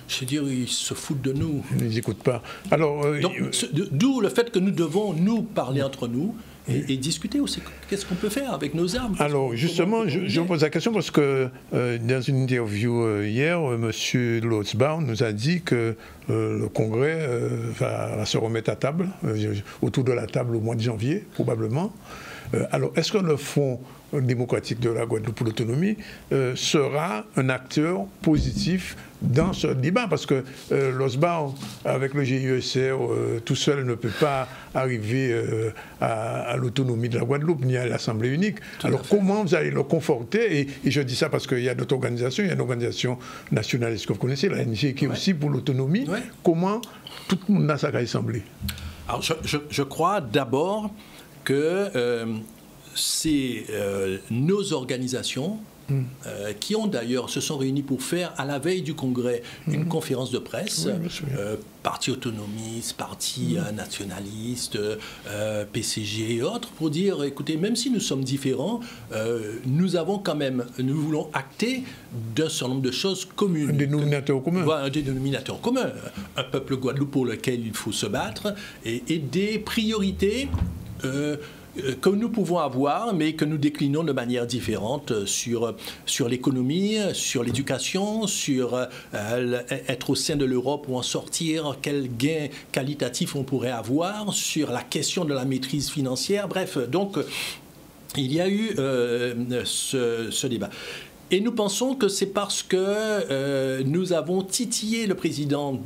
je veux dire, ils se foutent de nous. Ils n'écoutent pas. Alors, d'où le fait que nous devons nous parler entre nous et discuter aussi. Qu'est-ce qu'on peut faire avec nos armes? Alors, justement, je me pose la question parce que dans une interview hier, M. Lotzbaum nous a dit que le Congrès va se remettre à table, autour de la table au mois de janvier, probablement. Alors, est-ce que le Fonds démocratique de la Guadeloupe pour l'autonomie sera un acteur positif dans ce débat? Parce que l'OSBAR, avec le GIECR, tout seul ne peut pas arriver à l'autonomie de la Guadeloupe, ni à l'Assemblée unique. Alors comment vous allez le conforter? Et je dis ça parce qu'il y a d'autres organisations, il y a une organisation nationaliste que vous connaissez, la NG, qui est aussi pour l'autonomie. Comment tout le monde a sa assemblée? Alors je crois d'abord que c'est nos organisations qui ont d'ailleurs se sont réunis pour faire à la veille du Congrès une conférence de presse, parti autonomiste, parti nationaliste, PCG et autres, pour dire écoutez, même si nous sommes différents, nous voulons acter d'un certain nombre de choses communes. Un dénominateur commun. Voilà, un dénominateur commun, un peuple Guadeloupe pour lequel il faut se battre et des priorités que nous pouvons avoir, mais que nous déclinons de manière différente sur l'économie, sur l'éducation, sur être au sein de l'Europe ou en sortir, quel gain qualitatif on pourrait avoir, sur la question de la maîtrise financière. Bref, donc il y a eu ce débat. Et nous pensons que c'est parce que nous avons titillé le président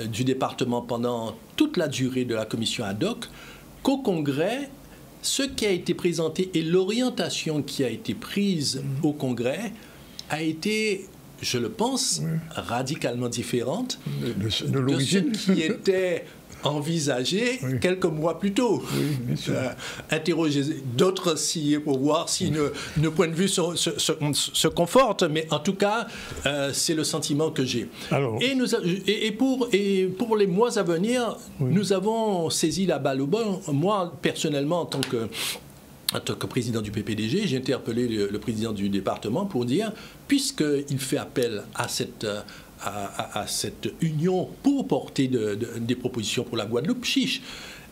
du département pendant toute la durée de la commission ad hoc, qu'au Congrès, ce qui a été présenté et l'orientation qui a été prise au Congrès a été, je le pense, radicalement différente de ce qui était envisagé quelques mois plus tôt. Interroger d'autres pour voir si nos points de vue se confortent, mais en tout cas, c'est le sentiment que j'ai. Et pour les mois à venir, nous avons saisi la balle au bon. Moi, personnellement, en tant en tant que président du PPDG, j'ai interpellé le président du département pour dire, puisqu'il fait appel à cette union pour porter des propositions pour la Guadeloupe, chiche.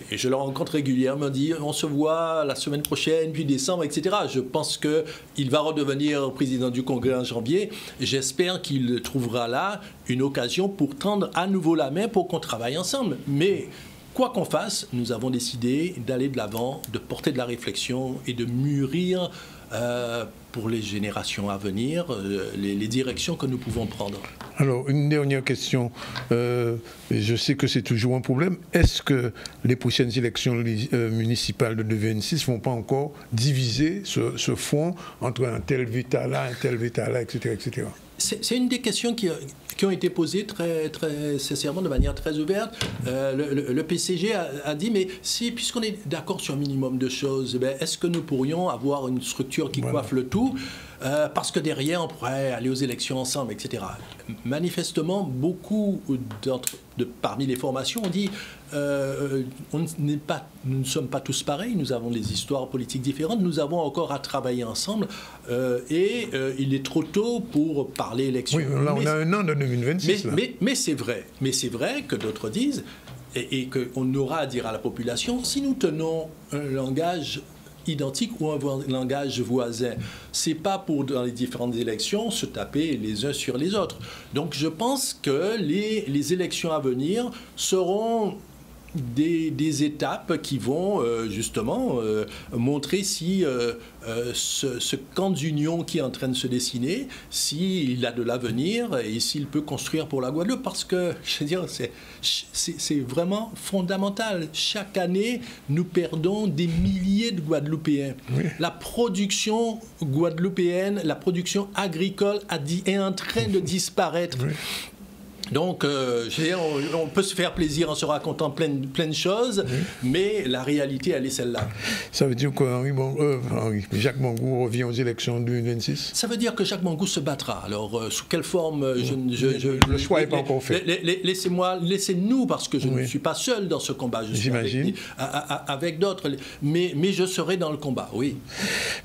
Et je le rencontre régulièrement, dit on se voit la semaine prochaine, puis décembre, etc. Je pense qu'il va redevenir président du Congrès en janvier. J'espère qu'il trouvera là une occasion pour tendre à nouveau la main pour qu'on travaille ensemble. Mais quoi qu'on fasse, nous avons décidé d'aller de l'avant, de porter de la réflexion et de mûrir pour les générations à venir les directions que nous pouvons prendre. Alors, une dernière question. Je sais que c'est toujours un problème. Est-ce que les prochaines élections municipales de 2026 ne vont pas encore diviser ce front entre un tel Vita là, un tel Vita là, etc. etc. C'est une des questions qui ont été posées très sincèrement, de manière très ouverte. Le PCG a dit, mais puisqu'on est d'accord sur un minimum de choses, est-ce que nous pourrions avoir une structure qui coiffe le tout parce que derrière, on pourrait aller aux élections ensemble, etc. Manifestement, beaucoup parmi les formations ont dit nous ne sommes pas tous pareils, nous avons des histoires politiques différentes, nous avons encore à travailler ensemble et il est trop tôt pour parler élections. Oui, là, on a un an de 2026. Mais c'est vrai que d'autres disent, et qu'on aura à dire à la population, si nous tenons un langage identique ou un langage voisin. C'est pas pour, dans les différentes élections, se taper les uns sur les autres. Donc je pense que les élections à venir seront des étapes qui vont justement montrer si ce camp d'union qui est en train de se dessiner, s'il a de l'avenir et s'il peut construire pour la Guadeloupe. Parce que, je veux dire, c'est vraiment fondamental. Chaque année, nous perdons des milliers de Guadeloupéens. Oui. La production guadeloupéenne, la production agricole est en train de disparaître. Oui. Donc, on peut se faire plaisir en se racontant plein de choses, mais la réalité, elle est celle-là. Ça veut dire que Jacques Mangou revient aux élections de 2026 ? Ça veut dire que Jacques Mangou se battra. Alors, sous quelle forme le choix n'est pas encore fait. Laissez-nous, parce que je ne suis pas seul dans ce combat. Je suis avec d'autres, mais je serai dans le combat, oui.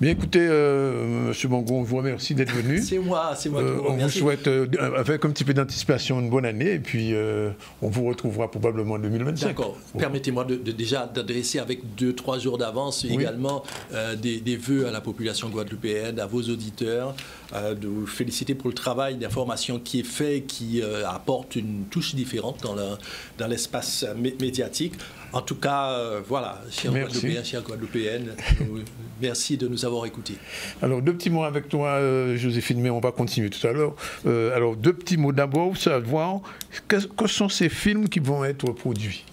Bien, écoutez, M. Mangou, on vous remercie d'être venu. C'est moi qui vous remercie. On vous souhaite, avec un petit peu d'anticipation, une bonne année, et puis on vous retrouvera probablement en 2025. D'accord. Permettez-moi déjà d'adresser avec 2-3 jours d'avance également des vœux à la population guadeloupéenne, à vos auditeurs, de vous féliciter pour le travail d'information qui est fait, qui apporte une touche différente dans l'espace médiatique. En tout cas, voilà, chers Guadeloupéens, chères Guadeloupéennes, merci de nous avoir écoutés. Alors, 2 petits mots avec toi, Joséphine, mais on va continuer tout à l'heure. Alors, 2 petits mots d'abord, savoir que sont ces films qui vont être produits.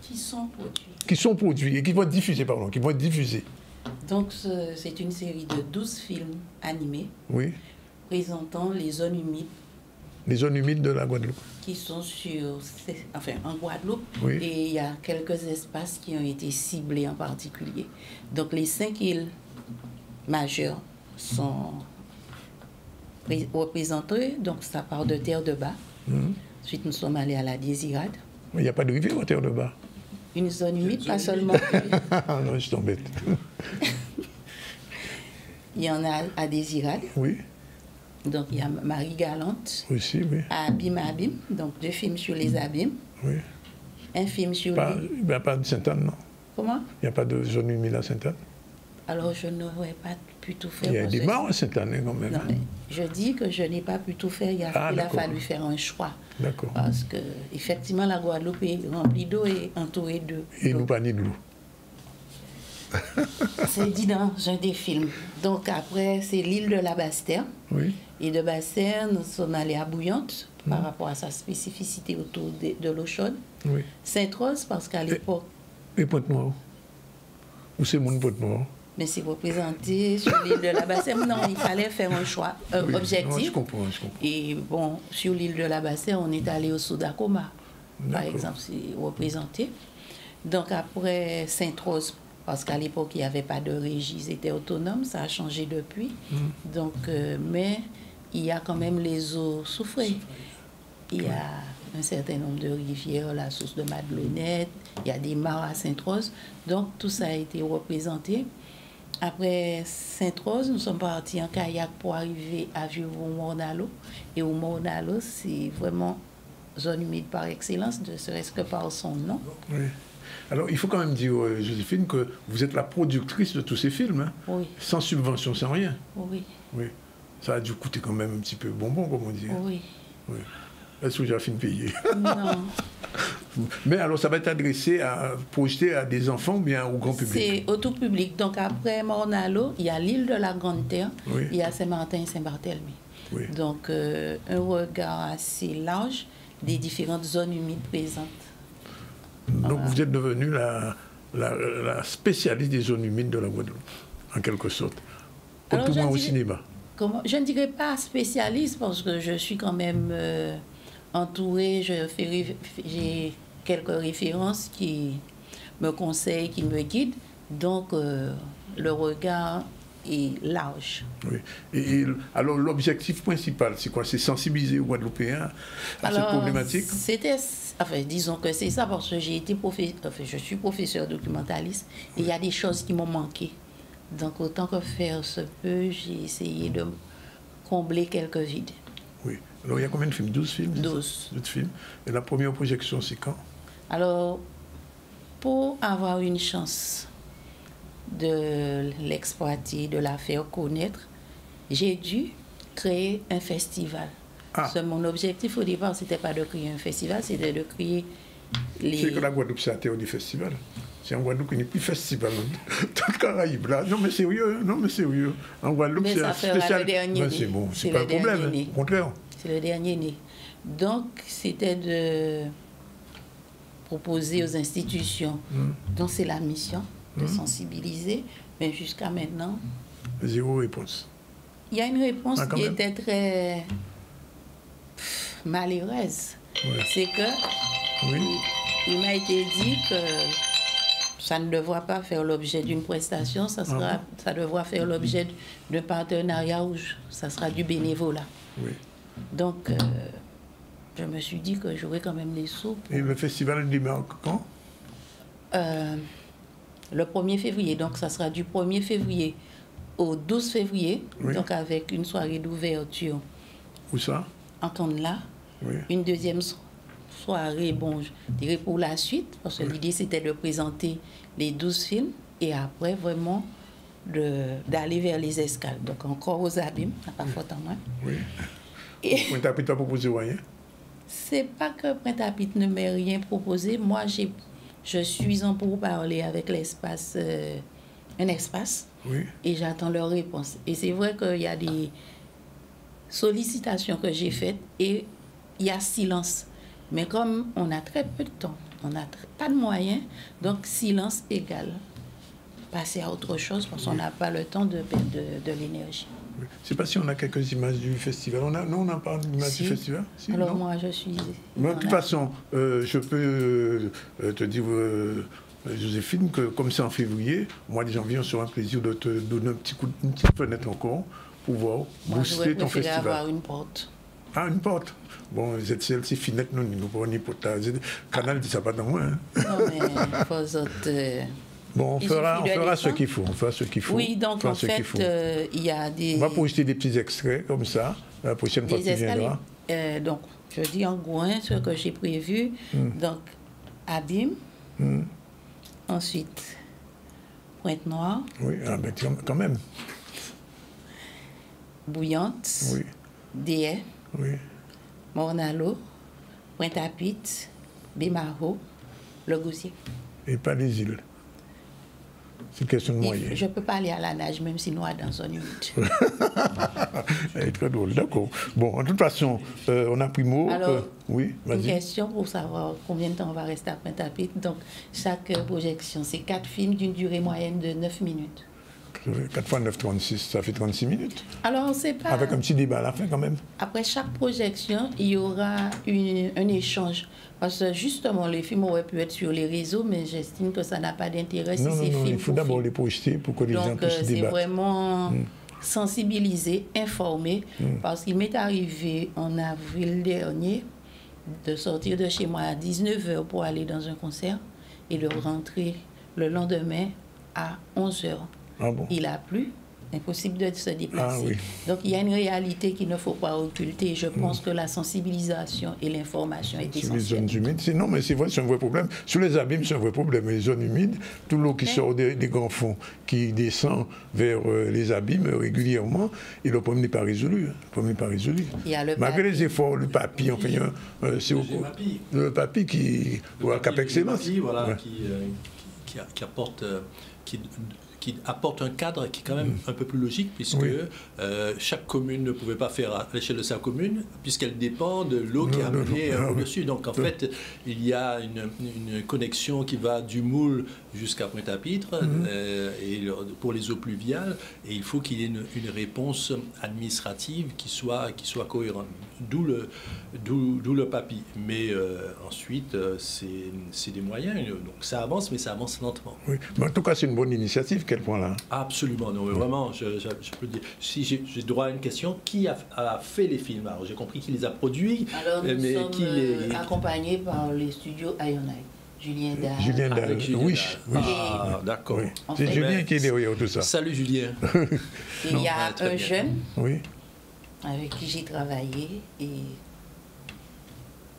Qui sont produits. Qui sont produits et qui vont être diffusés, pardon, qui vont être diffusés. Donc, c'est une série de 12 films animés présentant les zones humides. Les zones humides de la Guadeloupe. Qui sont en Guadeloupe. Oui. Et il y a quelques espaces qui ont été ciblés en particulier. Donc, les 5 îles majeures sont représentées. Donc, ça part de Terre-de-Bas. Ensuite, nous sommes allés à la Désirade. Il n'y a pas de rivière à Terre-de-Bas. Une zone humide, pas seulement. Non, je t'embête. Il y en a à Désirade. Oui. Donc, il y a Marie-Galante. Aussi, oui. Abîme. Donc, 2 films sur les abîmes. Oui. Un film sur Il n'y a pas de Sainte-Anne, non? Comment? Il n'y a pas de zone humide à Sainte-Anne? Alors, je n'aurais pas pu tout faire. Il y a des morts à Sainte-Anne, quand même. Non, mais je dis que je n'ai pas pu tout faire. Il a fallu faire un choix. D'accord. Parce que, effectivement, la Guadeloupe est remplie d'eau et entourée d'eau. Et nous, pas ni de l'eau. C'est dit dans un des films. Donc après, c'est l'île de la Basse-Terre. Oui. Et de Basse-Terre, nous sommes allés à Bouillante par rapport à sa spécificité autour de l'eau chaude. Oui. Sainte-Rose, parce qu'à l'époque... Et Pointe-Noire? Où c'est mon Pointe-Noire? Mais c'est représenté sur l'île de la Basse-Terre. Non, il fallait faire un choix objectif. Non, je comprends. Et bon, sur l'île de la Basse-Terre, on est allé au Sodacoma, par exemple, c'est représenté. Donc après Sainte-Rose, parce qu'à l'époque, il n'y avait pas de régie, ils étaient autonomes, ça a changé depuis. Donc, mais il y a quand même les eaux soufrées. Il y a un certain nombre de rivières, la source de Madelonnette, il y a des mares à Sainte-Rose. Donc, tout ça a été représenté. Après Sainte-Rose, nous sommes partis en kayak pour arriver à vivre au Mornalo. Et au Mornalo, c'est vraiment zone humide par excellence, ne serait-ce que par son nom. Oui. Alors, il faut quand même dire, Joséphine, que vous êtes la productrice de tous ces films, hein, Oui, sans subvention, sans rien. oui, Oui. Ça a dû coûter quand même un petit peu bonbon, comme on dit. Hein. oui. Oui. Est-ce que j'ai fini de payer? Non, Mais alors, ça va être adressé projeté à des enfants ou bien au grand public? c'est au tout public. Donc après Mornalo, il y a l'île de la Grande Terre, Oui. il y a Saint-Martin et Saint-Barthélemy. Oui. Donc un regard assez large des différentes zones humides présentes. Donc, vous êtes devenue la spécialiste des zones humides de la Guadeloupe, en quelque sorte. Au Alors, tout je moins au dirais- cinéma. Je ne dirais pas spécialiste parce que je suis quand même entourée, j'ai quelques références qui me conseillent, qui me guident. Donc le regard est large. Oui. Alors, l'objectif principal, c'est quoi? C'est sensibiliser les Guadeloupéens à cette problématique? Disons que c'est ça parce que je suis professeur documentaliste et il y a des choses qui m'ont manqué. Donc autant que faire se peut, j'ai essayé de combler quelques vides. Oui. Alors, il y a combien de films? 12 films? 12. 12 films. Et la première projection, c'est quand? Alors, pour avoir une chance de l'exploiter, de la faire connaître, j'ai dû créer un festival. Ah. Mon objectif au départ, c'était pas de créer un festival, c'était de créer C'est que la Guadeloupe, c'est la terre du festival. C'est en Guadeloupe qu'il n'y a plus festival. Dans le Caraïbe, là. Non, mais sérieux, hein. Non, mais sérieux. En Guadeloupe, Mais c'est ça un fera spécial. le dernier Ben, c'est né. bon, c'est C'est pas le un problème. dernier Hein. né. Au contraire. C'est le dernier né. Donc, c'était de proposer aux institutions, dont c'est la mission, de sensibiliser, mais jusqu'à maintenant, Zéro réponse. il y a une réponse Ah, quand qui même. était très malheureuse. Ouais. C'est que Oui. il m'a été dit que ça ne devra pas faire l'objet d'une prestation, ça devra faire l'objet d'un partenariat où ça sera du bénévolat. Oui. Donc, je me suis dit que j'aurais quand même les sous. Et le festival démarre quand? Le 1er février, donc ça sera du 1er février au 12 février, Oui. donc avec une soirée d'ouverture Où ça? en Cannes-là, Oui. une deuxième soirée, bon, je dirais pour la suite, parce que l'idée c'était de présenter les 12 films et après vraiment d'aller vers les escales. Donc encore aux abîmes, pas faute en moi. Oui. Et Pointe-à-Pitre t'a proposé rien? c'est pas que Pointe-à-Pitre ne m'ait rien proposé. Moi, je suis en pourparlers avec l'espace, un espace, Oui. et j'attends leur réponse. Et c'est vrai qu'il y a des sollicitations que j'ai faites et il y a silence. Mais comme on a très peu de temps, on n'a pas de moyens, donc silence égale passer à autre chose parce qu'on n'a pas le temps de perdre de l'énergie. Oui. Je ne sais pas si on a quelques images du festival. On n'a pas d'image Si. du festival? Si, Alors non? moi, je suis... Mais de toute façon, je peux te dire, Joséphine, que comme c'est en février, au mois de janvier, on sera un plaisir de te donner une petite fenêtre encore pour pouvoir Moi, j'aurais booster ton préféré festival. avoir une porte. Ah, une porte. Bon, c'est finette, nous ne pouvons pas porte. Canal dit ça pas dans moi. Hein. Non, mais pour autres... Bon, on Il fera suffit de ce descendre. qu'il faut. On fera ce qu'il faut. Oui, donc On fera en ce qu'il fait, faut. il y a des... On va projeter des petits extraits comme ça, la prochaine fois que des tu escaliers. viendras. Donc, je dis en gros hein, ce que j'ai prévu. Donc, Abîme. Ensuite, Pointe-Noire, Oui, ah, ben, quand même. Bouillante, Oui, Déhay, oui. Mornalo, Pointe-à-Pitre, Bémaro, Le Goussier. Et pas les îles. C'est une question de Et moyens. je ne peux pas aller à la nage, même si nous sommes dans zone humide. Elle est très drôle, d'accord. Bon, en toute façon, on a pris mot. Alors, oui, Une vas-y. question pour savoir combien de temps on va rester à Pointe-à-Pitre. Donc, chaque projection, c'est 4 films d'une durée moyenne de 9 minutes. 4 fois 9, 36, ça fait 36 minutes. Alors, on ne sait pas. Avec un petit débat à la fin quand même. Après chaque projection, il y aura un échange. Parce que justement, les films auraient pu être sur les réseaux, mais j'estime que ça n'a pas d'intérêt si Non, c'est non, non, film il faut pour d'abord film. les projeter pour que les gens Donc, puissent c'est débattre. vraiment sensibiliser, informer. Parce qu'il m'est arrivé en avril dernier de sortir de chez moi à 19h pour aller dans un concert et de rentrer le lendemain à 11h. Ah bon? Il a plu. Impossible de se déplacer. Ah oui. Donc il y a une réalité qu'il ne faut pas occulter. Je pense que la sensibilisation et l'information est Sur les essentielle. zones humides, non, mais c'est vrai, c'est un vrai problème. Sur les abîmes, c'est un vrai problème. Les zones humides, tout l'eau qui sort des grands fonds, qui descend vers les abîmes régulièrement, et le problème n'est pas résolu. Le problème n'est pas résolu. Il y a le Malgré papier. les efforts, le papier, enfin, c'est au GEMAPI. le papier qui au Cap Excellence. Voilà, Ouais. qui apporte... qui apporte un cadre qui est quand même un peu plus logique, puisque Oui. chaque commune ne pouvait pas faire à l'échelle de sa commune, puisqu'elle dépend de l'eau qui est amenée au-dessus. Donc en fait, il y a une connexion qui va du Moule jusqu'à Pointe-à-Pitre pour les eaux pluviales, et il faut qu'il y ait une réponse administrative qui soit cohérente. D'où le papier. Mais ensuite, c'est des moyens. Donc ça avance, mais ça avance lentement. Oui. Mais en tout cas, c'est une bonne initiative qu'elle prend là. Absolument, non, mais vraiment, je peux dire. Si j'ai droit à une question, qui a fait les films? Alors j'ai compris qui les a produits, Alors nous mais sommes qui les... accompagnés par les studios Ionite. Julien Dahl. Julien Dahl. Avec Julien Oui, Dahl. oui. Ah, d'accord. Oui. En C'est fait, Julien qui est derrière tout ça. Salut Julien. Il y a très un bien. jeune Oui. avec qui j'ai travaillé et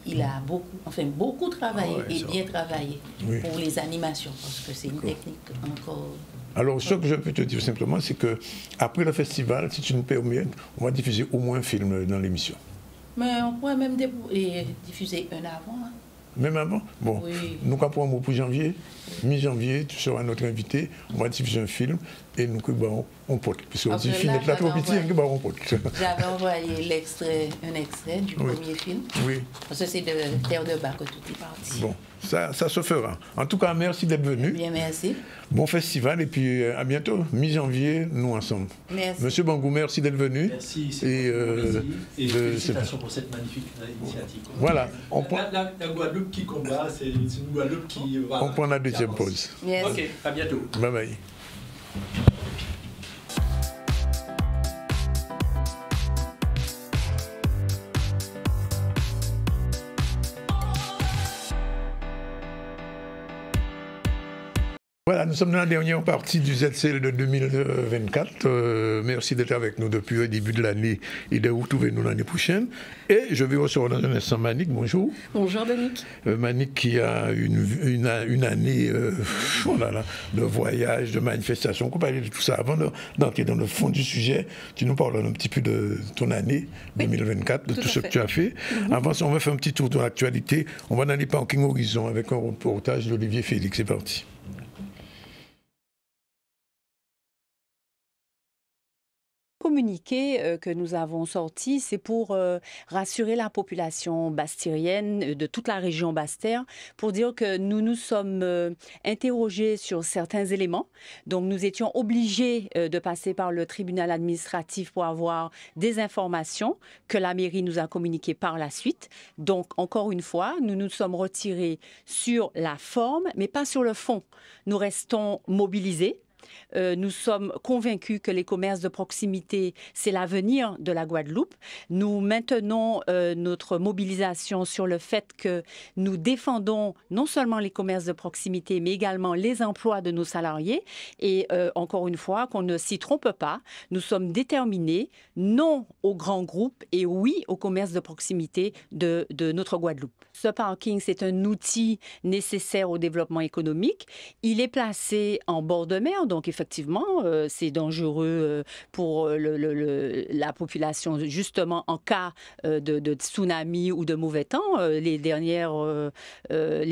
il a beaucoup travaillé Ah ouais, et ça bien travaillé Oui. pour les animations parce que c'est une technique encore. Alors, ce que je peux te dire simplement, c'est que après le festival, si tu nous permets, on va diffuser au moins un film dans l'émission. Mais on pourrait même diffuser un avant. Hein. Même avant? Bon, Oui. nous avons un mot pour janvier. Mi-janvier, tu seras notre invité. On va diffuser un film et nous, on porte. Puisque Après, dit film là, est là trop j'avais petit, envoyé- on porte. J'avais envoyé un extrait du Oui. premier film. Oui. Parce que c'est de Terre de Bas que tout est parti. Bon, ça se fera. En tout cas, merci d'être venu. Bien, merci. Bon festival et puis à bientôt. Mi-janvier, nous ensemble. Merci. Monsieur Bangou, merci d'être venu. Merci, Et, c'est beaucoup plaisir. Et je- félicitations pour cette magnifique initiative. Voilà, on prend, La Guadeloupe qui combat, c'est une Guadeloupe qui... Voilà, on prend la qui deuxième avance. pause. Merci. Ok, à bientôt. Bye bye. Voilà, nous sommes dans la dernière partie du ZCL de 2024. Merci d'être avec nous depuis le début de l'année et de vous retrouver nous l'année prochaine. Et je vais recevoir dans un instant Manick. Bonjour. Bonjour Danick. Manick qui a une année oh là là, de voyage, de manifestation. On peut parler de tout ça. Avant d'entrer dans le fond du sujet, tu nous parles un petit peu de ton année 2024, de tout ce que tu as fait. Avant ça, on va faire un petit tour de l'actualité. On va dans les parkings Horizon avec un reportage d'Olivier Félix. C'est parti. Communiqué que nous avons sorti, c'est pour rassurer la population bastirienne de toute la région Basse-Terre, pour dire que nous nous sommes interrogés sur certains éléments. Donc nous étions obligés de passer par le tribunal administratif pour avoir des informations que la mairie nous a communiquées par la suite. Donc encore une fois, nous nous sommes retirés sur la forme, mais pas sur le fond. Nous restons mobilisés. Nous sommes convaincus que les commerces de proximité, c'est l'avenir de la Guadeloupe. Nous maintenons notre mobilisation sur le fait que nous défendons non seulement les commerces de proximité, mais également les emplois de nos salariés. Et encore une fois, qu'on ne s'y trompe pas, nous sommes déterminés, non aux grands groupes et oui aux commerces de proximité de notre Guadeloupe. Ce parking, c'est un outil nécessaire au développement économique. Il est placé en bord de mer, donc effectivement, c'est dangereux pour la population, justement en cas de tsunami ou de mauvais temps. Les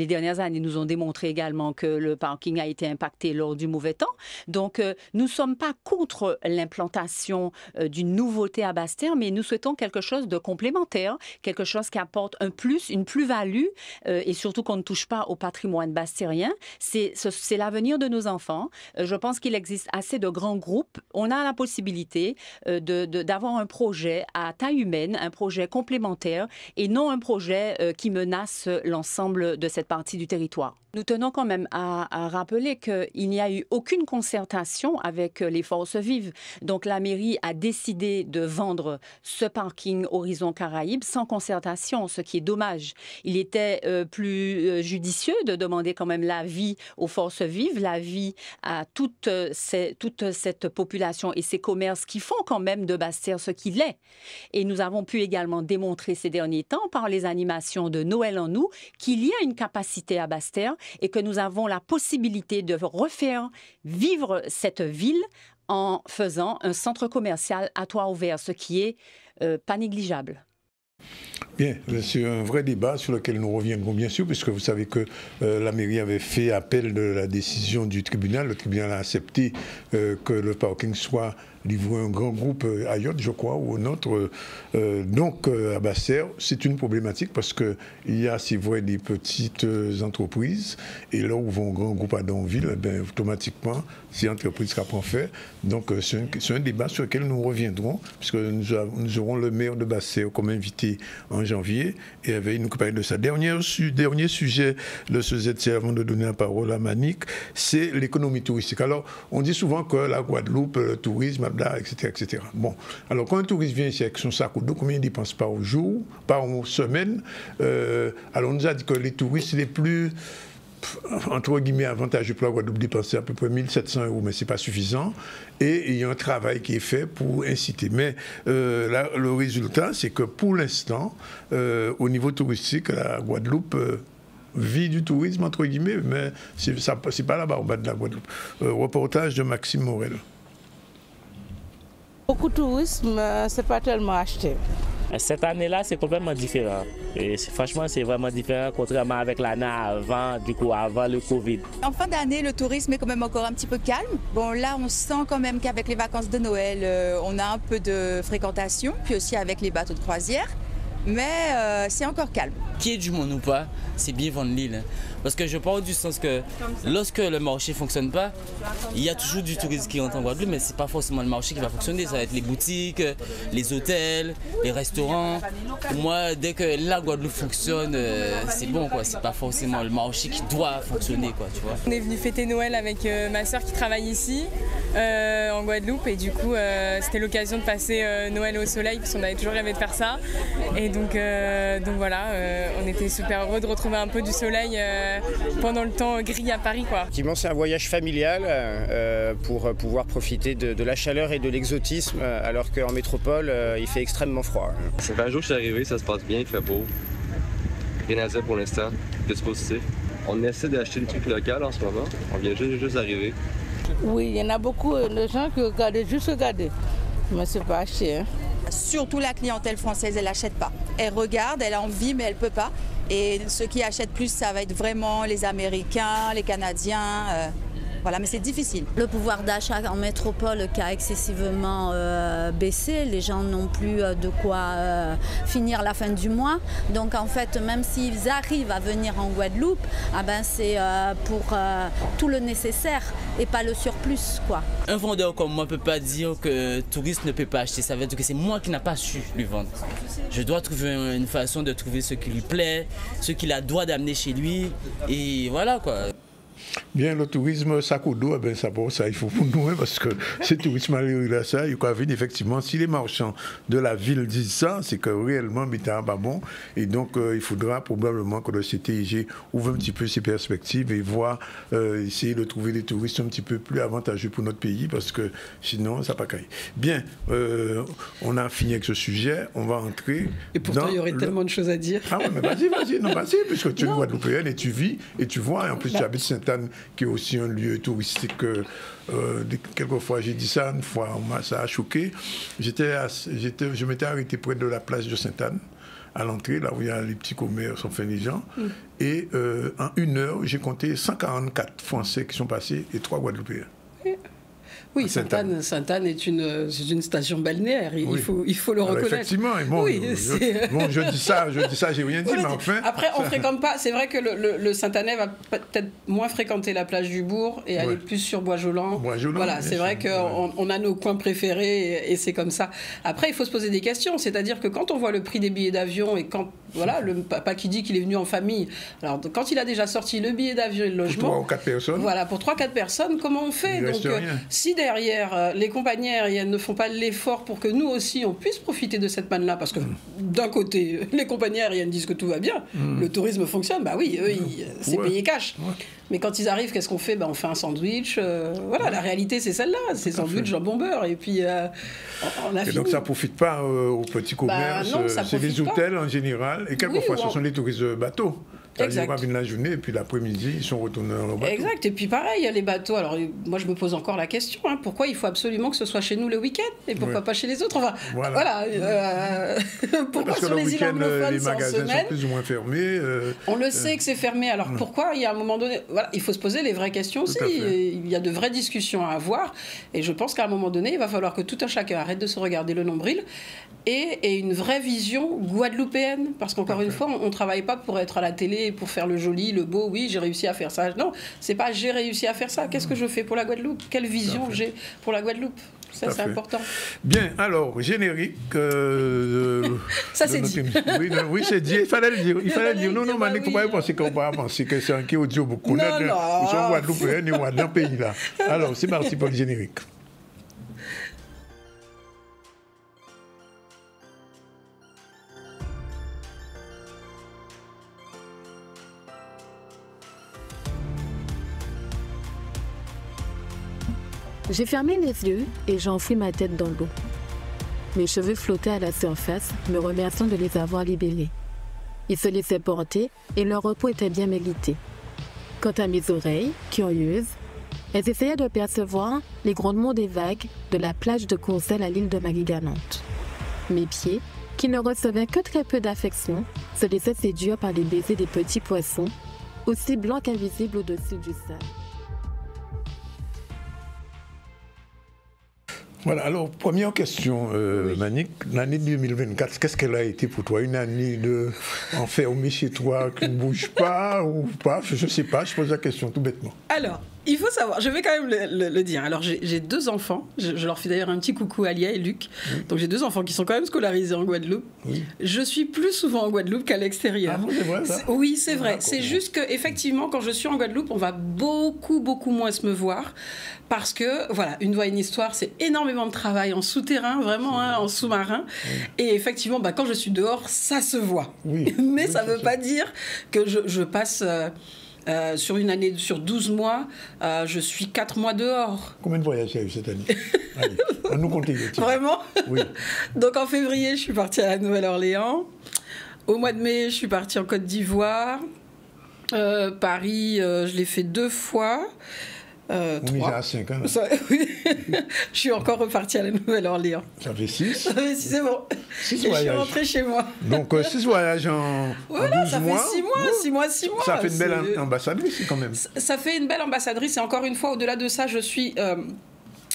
dernières années nous ont démontré également que le parking a été impacté lors du mauvais temps. Donc, nous ne sommes pas contre l'implantation d'une nouveauté à Basse-Terre, mais nous souhaitons quelque chose de complémentaire, quelque chose qui apporte un plus, une plus-value, et surtout qu'on ne touche pas au patrimoine bastérien. C'est l'avenir de nos enfants. Je pense qu'il existe assez de grands groupes. On a la possibilité d'avoir un projet à taille humaine, un projet complémentaire et non un projet qui menace l'ensemble de cette partie du territoire. Nous tenons quand même à rappeler qu'il n'y a eu aucune concertation avec les forces vives. Donc la mairie a décidé de vendre ce parking Horizon Caraïbes sans concertation, ce qui est dommage. Il était plus judicieux de demander quand même l'avis aux forces vives, l'avis à toute toute cette population et ces commerces qui font quand même de Basse-Terre ce qu'il est. Et nous avons pu également démontrer ces derniers temps par les animations de Noël en nous qu'il y a une capacité à Basse-Terre et que nous avons la possibilité de refaire vivre cette ville en faisant un centre commercial à toit ouvert, ce qui est pas négligeable. Bien, c'est un vrai débat sur lequel nous reviendrons bien sûr, puisque vous savez que la mairie avait fait appel de la décision du tribunal. Le tribunal a accepté que le parking soit livré à un grand groupe à Yacht, je crois, ou un autre. Donc, à Basse-Terre, c'est une problématique parce qu'il y a, c'est vrai, des petites entreprises. Et là où vont un grand groupe à Donville, ben, automatiquement, ces entreprises seront faites. Donc, c'est un débat sur lequel nous reviendrons, puisque nous aurons le maire de Basse-Terre comme invité en janvier. Et il nous parle de ça. Dernier sujet de ce ZC, avant de donner la parole à Manick, c'est l'économie touristique. Alors, on dit souvent que la Guadeloupe, le tourisme, etc., etc. Bon, alors quand un touriste vient ici avec son sac au dos, combien il dépense par jour, par semaine? Alors on nous a dit que les touristes les plus, entre guillemets, avantageux pour la Guadeloupe dépenser à peu près 1 700 €, mais ce n'est pas suffisant. Et il y a un travail qui est fait pour inciter. Mais là, le résultat, c'est que pour l'instant, au niveau touristique, la Guadeloupe vit du tourisme, entre guillemets, mais c'est pas là-bas, au bas de la Guadeloupe. Reportage de Maxime Morel. Beaucoup de tourisme, c'est pas tellement acheté. Cette année-là, c'est complètement différent. Et franchement, c'est vraiment différent, contrairement avec l'année avant, avant le Covid. En fin d'année, le tourisme est quand même encore un petit peu calme. Bon, là, on sent quand même qu'avec les vacances de Noël, on a un peu de fréquentation, puis aussi avec les bateaux de croisière. Mais c'est encore calme. Qu'il y ait du monde ou pas, c'est bien vendre l'île. Parce que je parle du sens que lorsque le marché ne fonctionne pas, il y a toujours du tourisme qui rentre en Guadeloupe, mais ce n'est pas forcément le marché qui va fonctionner. Ça va être les boutiques, les hôtels, les restaurants. Pour moi, dès que la Guadeloupe fonctionne, c'est bon, quoi. C'est pas forcément le marché qui doit fonctionner, quoi, tu vois. On est venu fêter Noël avec ma soeur qui travaille ici, en Guadeloupe, et du coup, c'était l'occasion de passer Noël au soleil, parce qu'on avait toujours rêvé de faire ça. Et donc voilà, on était super heureux de retrouver un peu du soleil pendant le temps gris à Paris, quoi. Effectivement, c'est un voyage familial pour pouvoir profiter de la chaleur et de l'exotisme, alors qu'en métropole, il fait extrêmement froid. Ça fait un jour que je suis arrivé, ça se passe bien, il fait beau. Rien à dire pour l'instant, c'est positif. On essaie d'acheter des trucs locaux en ce moment, on vient juste d'arriver. Oui, il y en a beaucoup de gens qui regardent, juste regarder, mais c'est pas acheté. Hein. Surtout la clientèle française, elle n'achète pas. Elle regarde, elle a envie, mais elle ne peut pas. Et ceux qui achètent plus, ça va être vraiment les Américains, les Canadiens. Voilà, mais c'est difficile. Le pouvoir d'achat en métropole qui a excessivement baissé, les gens n'ont plus de quoi finir la fin du mois. Donc en fait, même s'ils arrivent à venir en Guadeloupe, ah ben, c'est pour tout le nécessaire et pas le surplus, quoi. Un vendeur comme moi ne peut pas dire que le touriste ne peut pas acheter. Ça veut dire que c'est moi qui n'ai pas su lui vendre. Je dois trouver une façon de trouver ce qui lui plaît, ce qu'il a droit d'amener chez lui. Et voilà, quoi. Bien, le tourisme sac au dos, ben ça, bon, ça il faut pour nous, parce que ce tourisme là, ça, il faut venir effectivement. Si les marchands de la ville disent ça, c'est que réellement, c'est pas bon. Et donc, il faudra probablement que le CTIG ouvre un petit peu ses perspectives et voir, essayer de trouver des touristes un petit peu plus avantageux pour notre pays, parce que sinon, ça ne va pas cailler. Bien, on a fini avec ce sujet, on va entrer. Et pourtant, il y aurait tellement de choses à dire. Ah ouais, mais vas-y, puisque tu es une Guadeloupéenne et tu vis, et tu vois, et en plus, tu habites Sainte-Anne, qui est aussi un lieu touristique. Quelquefois, j'ai dit ça une fois, ça a choqué. Je m'étais arrêté près de la place de Sainte-Anne, à l'entrée, là où il y a les petits commerces, enfin les gens. Et en 1 heure, j'ai compté 144 Français qui sont passés et 3 Guadeloupéens. Oui, Sainte-Anne est une station balnéaire, il faut le reconnaître. Effectivement, et bon, oui, je dis ça, j'ai rien dit, mais enfin... Après, on ne fréquente pas, c'est vrai que le Sainte-Annais va peut-être moins fréquenter la plage du Bourg et aller plus sur Bois-Jolant. Voilà, c'est vrai qu'on a nos coins préférés et c'est comme ça. Après, il faut se poser des questions, c'est-à-dire que quand on voit le prix des billets d'avion et quand, voilà, le papa qui dit qu'il est venu en famille, alors quand il a déjà sorti le billet d'avion et le logement... Pour 3 ou 4 personnes. Voilà, pour 3-4 personnes, comment on fait? Donc, si derrière, les compagnies aériennes ne font pas l'effort pour que nous aussi, on puisse profiter de cette manne-là, parce que d'un côté, les compagnies aériennes disent que tout va bien, le tourisme fonctionne, bah oui, eux, c'est payé cash. Mais quand ils arrivent, qu'est-ce qu'on fait? On fait un sandwich. Voilà, la réalité, c'est celle-là. C'est sandwich, jambon beurre. Et puis, on a fini. Donc, ça ne profite pas aux petits commerces. Non, ça c'est les profite hôtels en général. Et quelquefois, ce sont les touristes bateaux. Exact. Ils reviennent la journée et puis l'après-midi, ils sont retournés dans leur bateau. Exact. Et puis pareil, il y a les bateaux. Alors moi, je me pose encore la question. Pourquoi il faut absolument que ce soit chez nous le week-end et pourquoi pas chez les autres? Enfin, voilà. Pourquoi Parce que sur le les îles week-end, anglophones, les c'est en magasins semaine? sont plus ou moins fermés. On le sait que c'est fermé. Alors pourquoi? Il y a un moment donné, voilà, il faut se poser les vraies questions aussi. Il y a de vraies discussions à avoir. Et je pense qu'à un moment donné, il va falloir que tout un chacun arrête de se regarder le nombril et une vraie vision guadeloupéenne. Parce qu'encore une fois, on ne travaille pas pour être à la télé et pour faire le joli, le beau. Oui, j'ai réussi à faire ça. Non, c'est pas j'ai réussi à faire ça. Qu'est-ce que je fais pour la Guadeloupe? Quelle vision j'ai pour la Guadeloupe? Ça, c'est important. Bien, alors, générique. Ça, c'est dit. Oui, c'est dit. Il fallait le dire. Non, Mani, il ne faut pas penser qu'on va penser que c'est un qui audio beaucoup. Non. Nous sommes Guadeloupéens et dans le pays là. Alors, c'est parti pour le générique. J'ai fermé les yeux et j'enfuis ma tête dans l'eau. Mes cheveux flottaient à la surface, me remerciant de les avoir libérés. Ils se laissaient porter et leur repos était bien mérité. Quant à mes oreilles, curieuses, elles essayaient de percevoir les grondements des vagues de la plage de Courcelles à l'île de Marie-Galante. Mes pieds, qui ne recevaient que très peu d'affection, se laissaient séduire par les baisers des petits poissons, aussi blancs qu'invisibles au-dessus du sable. Voilà, alors première question, Manik, l'année 2024, qu'est-ce qu'elle a été pour toi? Une année de enfermé chez toi, qui ne bouge pas ou pas? Je ne sais pas, je pose la question tout bêtement. Alors, il faut savoir, je vais quand même le dire. Alors, j'ai 2 enfants, je leur fais d'ailleurs un petit coucou à Lia et Luc. Donc, j'ai 2 enfants qui sont quand même scolarisés en Guadeloupe. Je suis plus souvent en Guadeloupe qu'à l'extérieur. Ah bon, c'est vrai, ça? Oui, c'est vrai. C'est juste qu'effectivement, quand je suis en Guadeloupe, on va beaucoup moins se me voir. Parce que, voilà, une voix, une histoire, c'est énormément de travail en souterrain, vraiment, en sous-marin. Et effectivement, quand je suis dehors, ça se voit. Mais ça ne veut pas dire que je passe... sur une année, sur 12 mois, je suis 4 mois dehors. Combien de voyages il y a eu cette année? Allez, on nous compte. Vraiment? Oui. Donc en février, je suis partie à la Nouvelle-Orléans. Au mois de mai, je suis partie en Côte d'Ivoire. Paris, je l'ai fait 2 fois. On est à 5 ans. Oui. Je suis encore repartie à la Nouvelle-Orléans. Ça fait 6. Ça fait 6, c'est bon. 6 et voyages. je suis rentrée chez moi. Donc 6 voyages en 12 ça mois. Fait 6 mois. Ça fait une belle ambassadrice quand même. Ça fait une belle ambassadrice et encore une fois, au-delà de ça, je suis...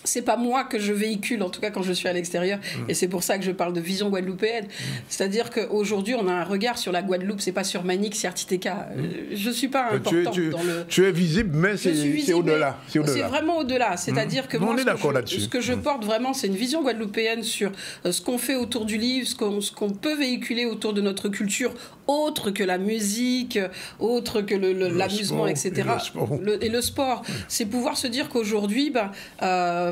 c'est pas moi que je véhicule, en tout cas quand je suis à l'extérieur, et c'est pour ça que je parle de vision guadeloupéenne. C'est-à-dire qu'aujourd'hui, on a un regard sur la Guadeloupe, c'est pas sur Manic, c'est Artiteka. Je suis pas importante dans le... Tu es visible, mais c'est au-delà. C'est vraiment au-delà. C'est-à-dire que moi, ce que je porte vraiment, c'est une vision guadeloupéenne sur ce qu'on fait autour du livre, ce qu'on peut véhiculer autour de notre culture, autre que la musique, autre que l'amusement, etc. Et le sport. C'est pouvoir se dire qu'aujourd'hui,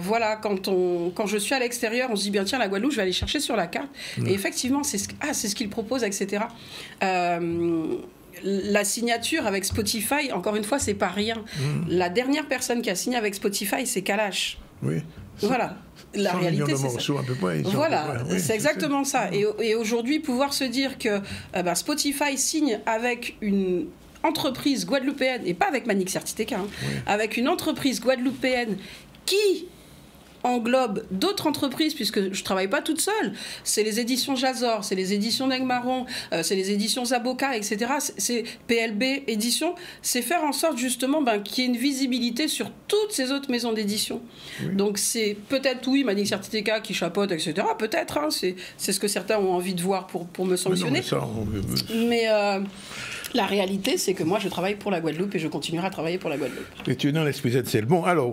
voilà, quand je suis à l'extérieur, on se dit bien tiens, la Guadeloupe, je vais aller chercher sur la carte. Et effectivement, c'est ce qu'ils proposent, etc. La signature avec Spotify, encore une fois, c'est pas rien. La dernière personne qui a signé avec Spotify, c'est Kalash. Oui. Voilà. La réalité, c'est ça. À peu près, voilà, c'est exactement ça. Et aujourd'hui, pouvoir se dire que Spotify signe avec une entreprise guadeloupéenne, et pas avec Manic Artiteka, avec une entreprise guadeloupéenne qui englobe d'autres entreprises, puisque je ne travaille pas toute seule. C'est les éditions Jazor, c'est les éditions Negmaron, c'est les éditions Zaboka, etc. C'est PLB Éditions. C'est faire en sorte justement qu'il y ait une visibilité sur toutes ces autres maisons d'édition. Donc c'est peut-être, Manic Artiteka qui chapeaute, etc. Peut-être, c'est ce que certains ont envie de voir pour me sanctionner. Mais la réalité, c'est que moi, je travaille pour la Guadeloupe et je continuerai à travailler pour la Guadeloupe. Et tu es dans l'esprit ZCL. Bon, alors,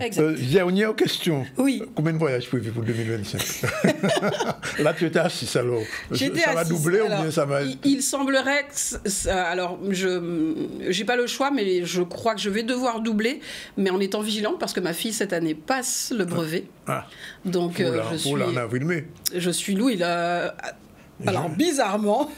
dernière question. Oui. Combien de voyages prévus pour 2025? Là, tu étais à 6, alors. Ça va doubler ou bien ça va... Il semblerait que... Alors, je n'ai pas le choix, mais je crois que je vais devoir doubler, mais en étant vigilant, parce que ma fille, cette année, passe le brevet. Donc, en avril-mai. Je suis Louis, Alors, bizarrement,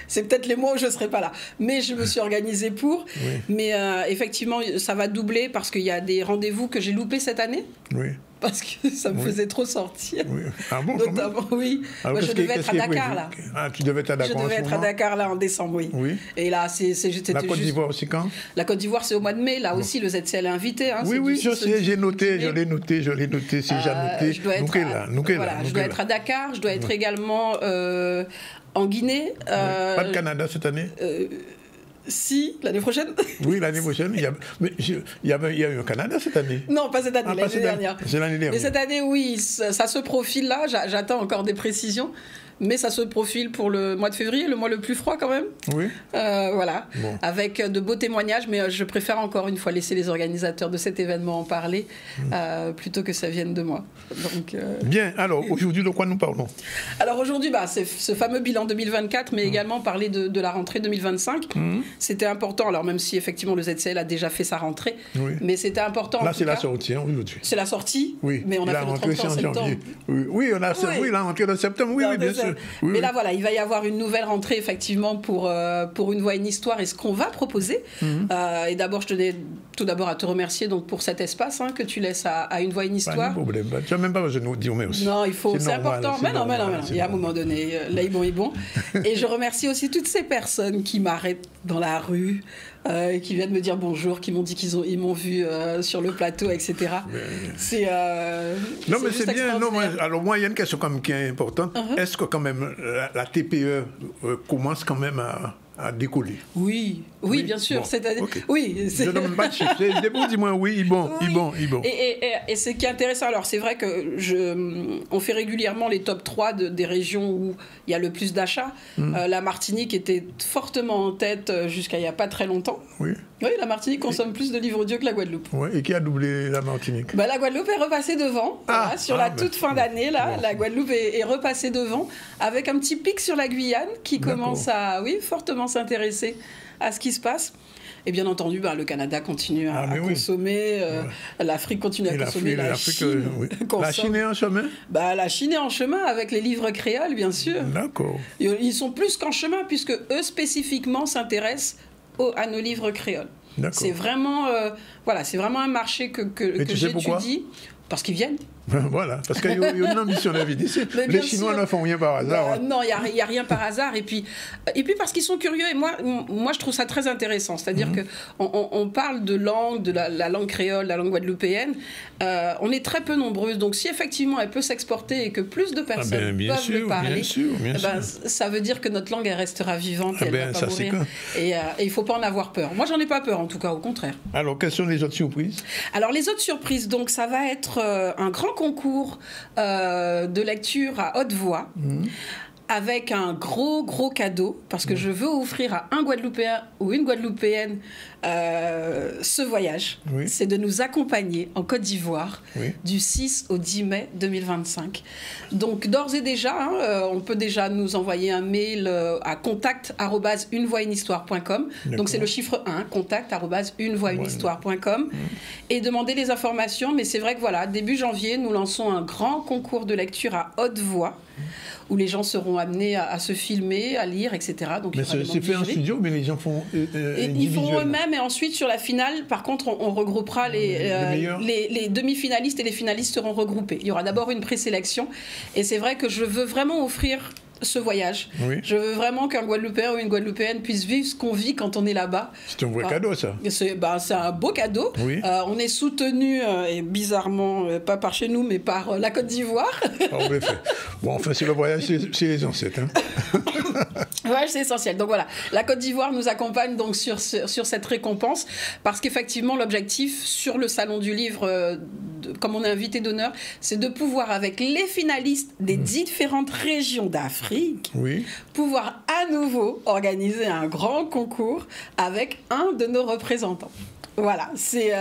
c'est peut-être les mois où je ne serai pas là. Mais je me suis organisée pour. Mais effectivement, ça va doubler parce qu'il y a des rendez-vous que j'ai loupés cette année. Oui. Parce que ça me faisait trop sortir. Oui. Ah bon, notamment, oui. Alors, moi, je devais être à Dakar, là. Ah, tu devais être à Dakar. Je devais être à Dakar, là, en décembre, oui. Et là, c'était la Côte d'Ivoire aussi, quand? La Côte d'Ivoire, c'est au mois de mai. Là aussi, le ZCL est invité. Hein, oui, je sais, j'ai noté, je l'ai noté. Si j'ai noté, je dois être à Dakar. Je dois être également en Guinée. Pas de Canada cette année? Si, l'année prochaine. Oui, l'année prochaine. Il y a eu un Canada cette année. Non, pas cette année, l'année dernière. C'est l'année dernière. Mais cette année, oui, ça se profile là. J'attends encore des précisions. Mais ça se profile pour le mois de février, le mois le plus froid quand même. Oui. Voilà. Bon. Avec de beaux témoignages, mais je préfère encore une fois laisser les organisateurs de cet événement en parler plutôt que ça vienne de moi. Donc, Bien, alors aujourd'hui, de quoi nous parlons? Alors aujourd'hui, c'est ce fameux bilan 2024, mais également parler de la rentrée 2025. C'était important, alors même si effectivement le ZCL a déjà fait sa rentrée, mais c'était important. Là, c'est la sortie, aujourd'hui. C'est la sortie, oui. Mais on a fait le 30 en septembre. Oui, on a la rentrée de septembre, oui, bien sûr. Mais là, voilà, il va y avoir une nouvelle rentrée, effectivement, pour Une Voix, une Histoire, et ce qu'on va proposer. Et d'abord, je tenais tout d'abord à te remercier donc, pour cet espace que tu laisses à Une Voix, une Histoire. Pas de problème. Tu n'as même pas besoin de nous dire merci. Non, il faut, c'est important. Mais non. Il y a un moment donné, là, il est bon. Et je remercie aussi toutes ces personnes qui m'arrêtent dans la rue, qui viennent me dire bonjour, qui m'ont dit qu'ils m'ont vu sur le plateau, etc. Non, mais c'est bien. Non, alors moi, il y a une question quand même qui est importante. Est-ce que quand même la TPE commence quand même à décoller? Oui, bien sûr. Bon. C'est-à-dire, okay. Je ne donne même pas de chiffres. C'est bon, dis-moi oui, bon. Et ce qui est intéressant, alors c'est vrai que on fait régulièrement les top 3 des régions où il y a le plus d'achats. La Martinique était fortement en tête jusqu'à il n'y a pas très longtemps. Oui, la Martinique consomme plus de livres audio que la Guadeloupe. Et qui a doublé la Martinique? La Guadeloupe est repassée devant. Sur la toute fin d'année, là, la Guadeloupe est repassée devant avec un petit pic sur la Guyane qui commence à, fortement s'intéresser à ce qui se passe. Et bien entendu, le Canada continue à consommer, l'Afrique continue à consommer, la Chine consomme. La Chine est en chemin? La Chine est en chemin avec les livres créoles, bien sûr. D'accord. Ils sont plus qu'en chemin, puisque eux, spécifiquement, s'intéressent à nos livres créoles. C'est vraiment, c'est vraiment un marché que j'étudie. Parce qu'ils viennent. Voilà, parce qu'il y a une ambition de vie d'ici. Les Chinois ne font rien par hasard. Non, il n'y a rien par hasard. Et puis parce qu'ils sont curieux. Et moi, je trouve ça très intéressant. C'est-à-dire qu'on parle de langue, de la langue créole, la langue guadeloupéenne. On est très peu nombreuses. Donc, si effectivement elle peut s'exporter et que plus de personnes peuvent le parler, ça veut dire que notre langue, elle restera vivante et elle ne va pas mourir. Et il ne faut pas en avoir peur. Moi, j'en ai pas peur, en tout cas, au contraire. Alors, quelles sont les autres surprises? Alors, les autres surprises, donc, ça va être un grand concours de lecture à haute voix avec un gros cadeau parce que je veux offrir à un Guadeloupéen ou une Guadeloupéenne ce voyage. C'est de nous accompagner en Côte d'Ivoire du 6 au 10 mai 2025. Donc d'ores et déjà, on peut déjà nous envoyer un mail à contact@unevoixunehistoire.com. Donc c'est le chiffre 1, contact@unevoixunehistoire.com et demander les informations. Mais c'est vrai que début janvier, nous lançons un grand concours de lecture à haute voix où les gens seront amenés à se filmer, à lire, etc. Donc, mais c'est fait en studio, mais les gens font ils font eux-mêmes, et ensuite, sur la finale, par contre, on regroupera les demi-finalistes et les finalistes seront regroupés. Il y aura d'abord une présélection, et c'est vrai que je veux vraiment offrir ce voyage. Je veux vraiment qu'un Guadeloupéen ou une Guadeloupéenne puisse vivre ce qu'on vit quand on est là-bas. C'est un vrai cadeau, ça. C'est un beau cadeau. On est soutenu, et bizarrement, pas par chez nous, mais par la Côte d'Ivoire. C'est le voyage, c'est les ancêtres. C'est essentiel. Donc voilà, la Côte d'Ivoire nous accompagne donc sur cette récompense, parce qu'effectivement, l'objectif sur le Salon du Livre, comme on est invité d'honneur, c'est de pouvoir, avec les finalistes des différentes régions d'Afrique, pouvoir à nouveau organiser un grand concours avec un de nos représentants. Voilà, c'est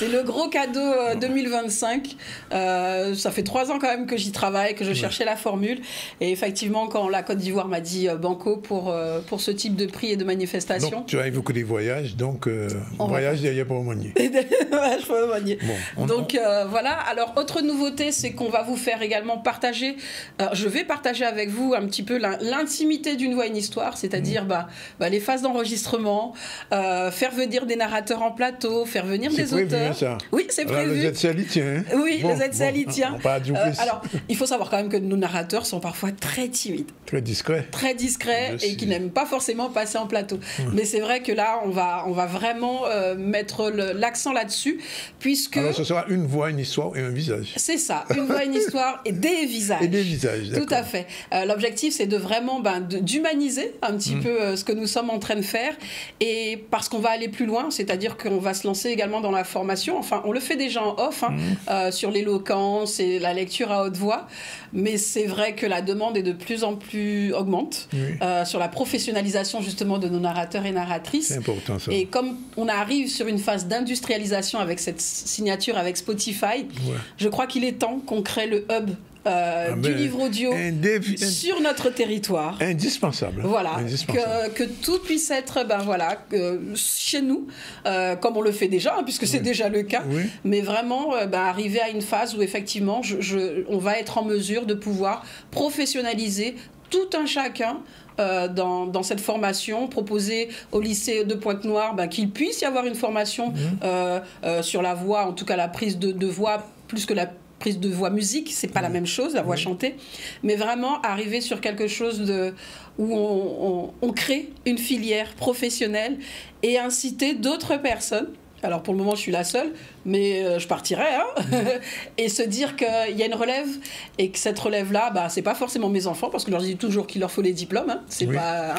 le gros cadeau 2025. Ça fait 3 ans quand même que j'y travaille, que je cherchais la formule. Et effectivement, quand la Côte d'Ivoire m'a dit banco pour ce type de prix et de manifestation. Donc, tu as évoqué des voyages, donc voyage derrière pour Aumônier. je peux me manier. Donc voilà. Alors autre nouveauté, c'est qu'on va vous faire également partager. Je vais partager avec vous un petit peu l'intimité d'une voix, une histoire, c'est-à-dire les phases d'enregistrement, faire venir des narrateurs en plateau, faire venir des auteurs. Ça. Oui, c'est prévu. Le ZCL y tient. Hein. Oui, le ZCL y tient. Alors, il faut savoir quand même que nos narrateurs sont parfois très timides. Très discrets. Très discrets et qui n'aiment pas forcément passer en plateau. Mais c'est vrai que là, on va vraiment mettre l'accent là-dessus, puisque... Alors, ce sera une voix, une histoire et un visage. C'est ça, une voix, une histoire et des visages. Et des visages, d'accord. Tout à fait. L'objectif, c'est de vraiment d'humaniser un petit peu ce que nous sommes en train de faire, et parce qu'on va aller plus loin, c'est-à-dire qu'on va se lancer également dans la formation. Enfin, on le fait déjà en off, sur l'éloquence et la lecture à haute voix, mais c'est vrai que la demande est de plus en plus augmente sur la professionnalisation justement de nos narrateurs et narratrices. C'est important ça. Et comme on arrive sur une phase d'industrialisation avec cette signature avec Spotify, je crois qu'il est temps qu'on crée le hub du livre audio sur notre territoire. Indispensable. Voilà, indispensable. Que tout puisse être chez nous, comme on le fait déjà, puisque c'est déjà le cas, mais vraiment arriver à une phase où effectivement on va être en mesure de pouvoir professionnaliser tout un chacun dans cette formation, proposer au lycée de Pointe-Noire qu'il puisse y avoir une formation sur la voix, en tout cas la prise de voix, plus que la prise de voix musique, c'est pas la même chose, la voix chantée, mais vraiment arriver sur quelque chose où on crée une filière professionnelle et inciter d'autres personnes. Alors pour le moment je suis la seule, mais je partirai, et se dire qu'il y a une relève et que cette relève-là, c'est pas forcément mes enfants, parce que je leur dis toujours qu'il leur faut les diplômes, c'est pas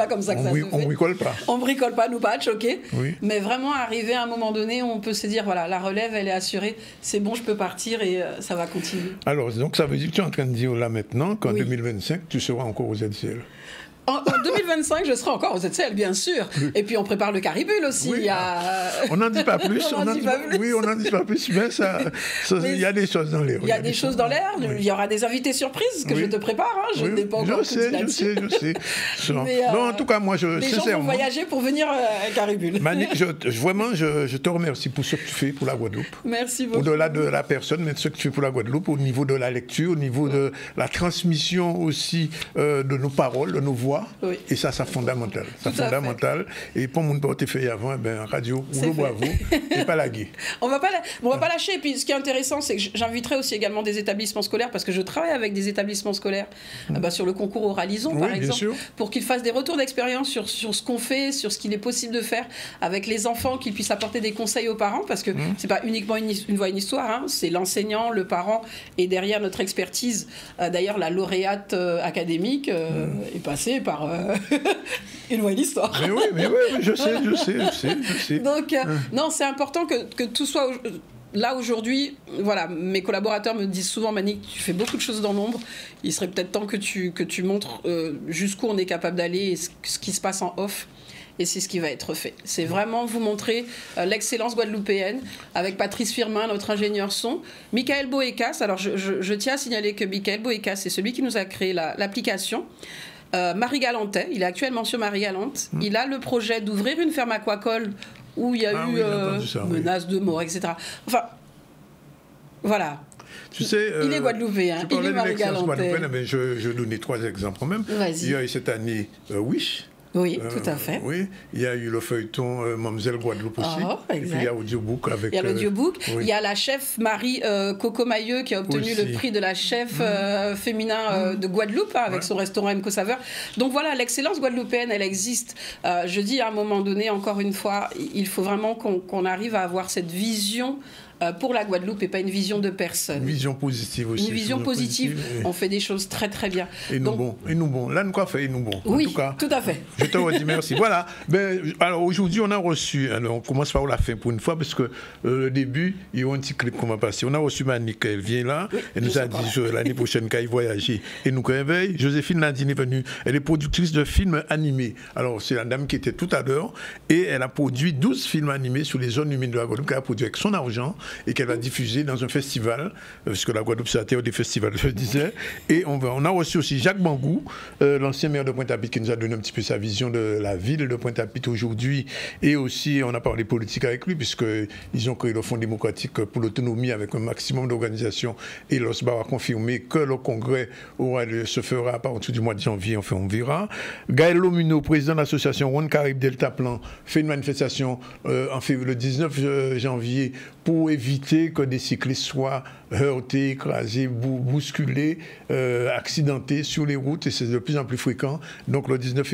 comme ça que ça se fait. On bricole pas. On bricole pas, nous pas à choquer, mais vraiment arriver à un moment donné où on peut se dire voilà, la relève elle est assurée, c'est bon, je peux partir et ça va continuer. Alors donc ça veut dire que tu es en train de dire là maintenant qu'en 2025 tu seras encore aux ZCL. En 2025, je serai encore aux ZCL, bien sûr. Et puis, on prépare le Caribule aussi. On n'en dit pas plus. Oui, on n'en dit pas plus, mais il y a des choses dans l'air. Il y a des choses dans l'air. Il y aura des invités surprises que je te prépare. Je n'ai pas encore tout dit là-dessus. Je sais. Non, en tout cas, moi, les gens vont voyager pour venir à Caribule. Mani, vraiment, je te remercie pour ce que tu fais pour la Guadeloupe. Merci beaucoup. Au-delà de la personne, mais ce que tu fais pour la Guadeloupe, au niveau de la lecture, au niveau de la transmission aussi de nos paroles, de nos voix. Et ça, c'est fondamental. C'est fondamental. Et pour mon portefeuille avant, radio, bravo, et pas laguer. On va pas lâcher. Et puis, ce qui est intéressant, c'est que j'inviterai aussi également des établissements scolaires, parce que je travaille avec des établissements scolaires sur le concours Oralison, par exemple, pour qu'ils fassent des retours d'expérience sur ce qu'on fait, sur ce qu'il est possible de faire avec les enfants, qu'ils puissent apporter des conseils aux parents, parce que c'est pas uniquement une voix, une histoire, c'est l'enseignant, le parent, et derrière notre expertise. D'ailleurs, la lauréate académique est passée par une voix, une histoire. Mais oui, je sais. Donc, non, c'est important que tout soit... Là, aujourd'hui, voilà, mes collaborateurs me disent souvent, Mani, tu fais beaucoup de choses dans l'ombre. Il serait peut-être temps que tu montres jusqu'où on est capable d'aller et ce qui se passe en off. Et c'est ce qui va être fait. C'est vraiment vous montrer l'excellence guadeloupéenne avec Patrice Firmin, notre ingénieur son. Michael Boécas, alors je tiens à signaler que Michael Boécas, c'est celui qui nous a créé l'application. Marie Galantais, il est actuellement sur Marie Galante. Il a le projet d'ouvrir une ferme aquacole où il y a eu menaces de mort, etc. Enfin, voilà. Tu sais, il est guadeloupéen, il est Marie Galantais. Je vais donner 3 exemples même. Vas-y. Il y a eu cette année Wish. Oui, tout à fait. Oui, il y a eu le feuilleton Mamzelle Guadeloupe aussi. Et puis il y a Audiobook avec... Il y a l'audiobook. Il y a la chef Marie Coco Mailleux qui a obtenu aussi le prix de la chef féminin de Guadeloupe avec son restaurant MCO Saveur. Donc voilà, l'excellence guadeloupéenne, elle existe. Je dis à un moment donné, encore une fois, il faut vraiment qu'on arrive à avoir cette vision pour la Guadeloupe et pas une vision de personne. Une vision positive aussi. Une vision positive. On fait des choses très très bien. Et nous bon. Là, nous quoi fait, et nous bon. Oui, en tout cas, tout à fait. Je te redis merci. Voilà. Alors aujourd'hui, on a reçu, alors on commence par la fin pour une fois, parce que le début, il y a un petit clip qu'on va passer. On a reçu Manique, elle vient là, elle nous a dit l'année prochaine qu'elle voyager. Et nous réveille. Joséphine Nadine est venue. Elle est productrice de films animés. Alors c'est la dame qui était tout à l'heure, et elle a produit 12 films animés sur les zones humides de la Guadeloupe qu'elle a produit avec son argent. et qu'elle va diffuser dans un festival, parce que la Guadeloupe c'est la terre des festivals, je disais. Et on a reçu aussi Jacques Bangou, l'ancien maire de Pointe-à-Pitre, qui nous a donné un petit peu sa vision de la ville de Pointe-à-Pitre aujourd'hui. Et aussi, on a parlé politique avec lui, puisqu'ils ont créé le Fonds démocratique pour l'autonomie avec un maximum d'organisations. Et l'OSBA a confirmé que le congrès se fera à partir du mois de janvier, enfin on verra. Gaël Lomino, président de l'association Rhône Caraïbe Delta Plan, fait une manifestation le 19 janvier pour éviter que des cyclistes soient heurtés, écrasés, bousculés, accidentés sur les routes, et c'est de plus en plus fréquent. Donc le 19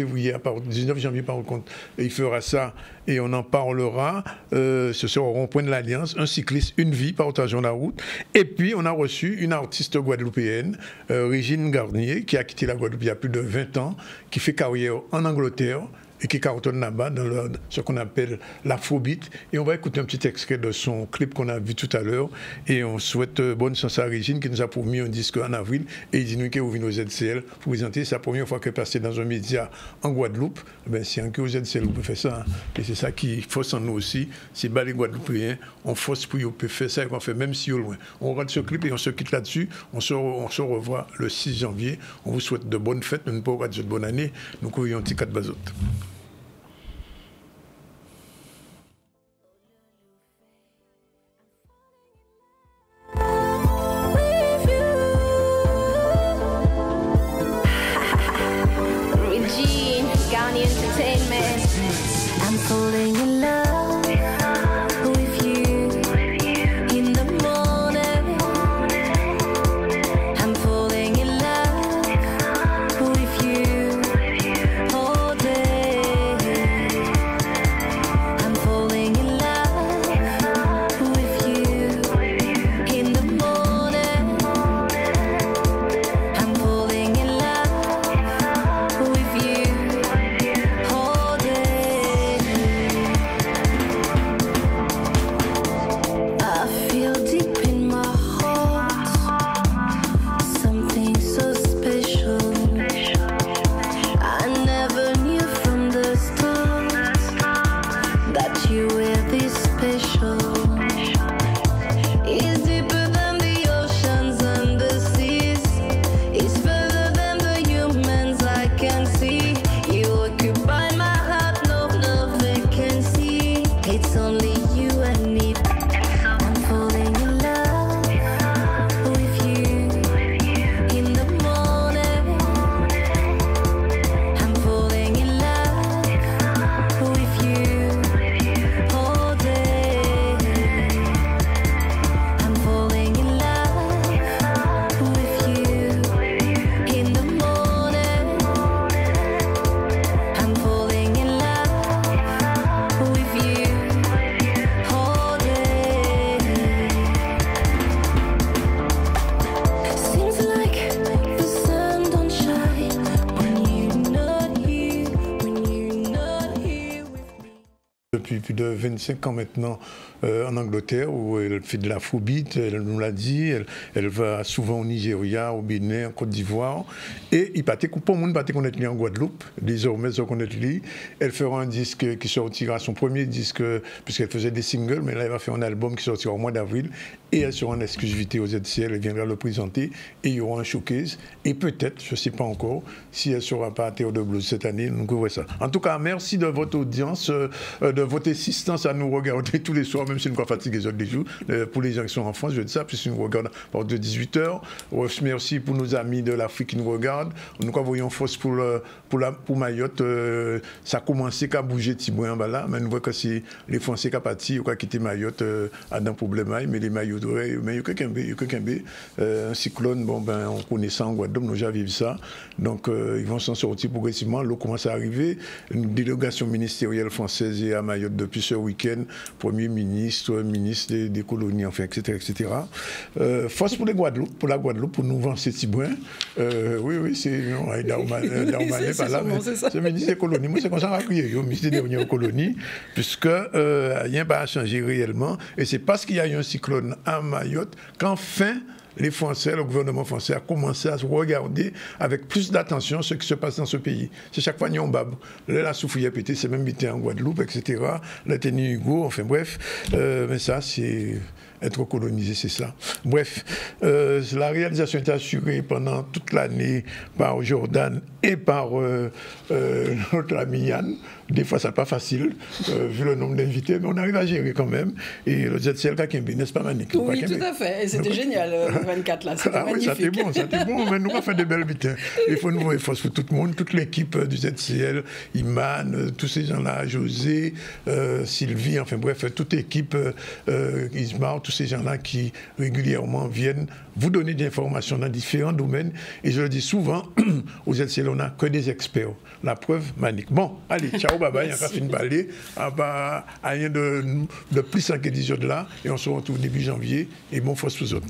janvier, par contre, il fera ça et on en parlera. Ce sera au rond-point de l'Alliance, un cycliste, une vie, partageons la route. Et puis on a reçu une artiste guadeloupéenne, Régine Garnier, qui a quitté la Guadeloupe il y a plus de 20 ans, qui fait carrière en Angleterre, et qui cartonne là-bas dans ce qu'on appelle l'afrobeat. Et on va écouter un petit extrait de son clip qu'on a vu tout à l'heure. Et on souhaite bonne chance à Régine qui nous a promis un disque en avril. Et il dit nous qu'elle est au ZCL pour présenter. C'est la première fois qu'elle est passée dans un média en Guadeloupe. Ben, c'est un au ZCL on peut faire ça. Hein. Et c'est ça qui force en nous aussi. C'est bas les Guadeloupéens. On force pour qu'on peut faire ça et qu'on fait même si au loin. On regarde ce clip et on se quitte là-dessus. On se revoit le 6 janvier. On vous souhaite de bonnes fêtes. Nous ne pouvons pas dire de bonne année. Nous courrions un petit 4 bazotes. I'm falling in love with you in the morning. I'm falling in love with you all day. I'm falling in love with you in the morning. I'm falling in love with you. Depuis plus de 25 ans maintenant en Angleterre, où elle fait de l'afrobeat, elle nous l'a dit, elle va souvent au Nigeria, au Bénin, en Côte d'Ivoire. Et il partait pour le monde qu'on est en Guadeloupe, désormais ce qu'on est lui. Elle fera un disque qui sortira, son premier disque, puisqu'elle faisait des singles, mais là elle va faire un album qui sortira au mois d'avril. Et elle sera en exclusivité aux ZCL, elle viendra le présenter, et il y aura un showcase. Et peut-être, je ne sais pas encore, si elle ne sera pas à Théo de Blues cette année, nous couvrons ça. En tout cas, merci de votre audience, de votre assistance à nous regarder tous les soirs, même si nous sommes fatigués les autres jours. Pour les gens qui sont en France, je dis ça, puisqu'ils nous regardent à partir de 18h. Merci pour nos amis de l'Afrique qui nous regardent. Nous voyons force pour Mayotte. Ça a commencé à bouger Tibouin là, mais nous voyons que c'est les Français qui ont parti, qui ont quitté Mayotte à un problème, mais les Mayotte, mais il y a quelqu'un, un cyclone, bon, ben, on connaît ça en Guadeloupe, nous avons vécu ça. Donc, ils vont s'en sortir progressivement. L'eau commence à arriver. Une délégation ministérielle française est à Mayotte depuis ce week-end. Premier ministre, ministre des colonies, enfin, etc. etc. Force pour la Guadeloupe, pour nous vendre ces Tibouins. Oui, c'est Darmanin, pas là. C'est le ministre des colonies. Moi, c'est comme ça qu'on a crié, le ministre des dernières colonies, puisque rien n'a changé réellement. Et c'est parce qu'il y a eu un cyclone à Mayotte qu'enfin, les Français, le gouvernement français a commencé à se regarder avec plus d'attention ce qui se passe dans ce pays. C'est chaque fois Nyambab. Là, la souffrière pété, c'est même été en Guadeloupe, etc. Là, Téni Hugo, enfin bref. Mais ça, c'est être colonisé, c'est ça. Bref, la réalisation était assurée pendant toute l'année par Jordan et par notre ami Yann. Des fois, c'est pas facile, vu le nombre d'invités, mais on arrive à gérer quand même. Et le ZCL Kakembe, n'est-ce pas, Manik? Oui, tout à fait. Et c'était génial, le 24, là. C'était magnifique. Oui, ça c'était bon. Mais nous, on fait des belles bitains. Il faut nous voir force pour tout le monde, toute l'équipe du ZCL, Iman, tous ces gens-là, José, Sylvie, enfin bref, toute l'équipe, Ismar, tous ces gens-là qui régulièrement viennent vous donner des informations dans différents domaines. Et je le dis souvent, au ZCL, on n'a que des experts. La preuve, Manik. Bon, allez, ciao, bye bye, on va finir de parler. Rien de plus en que 10 jours de là. Et on se retrouve début janvier. Et bon, force aux autres.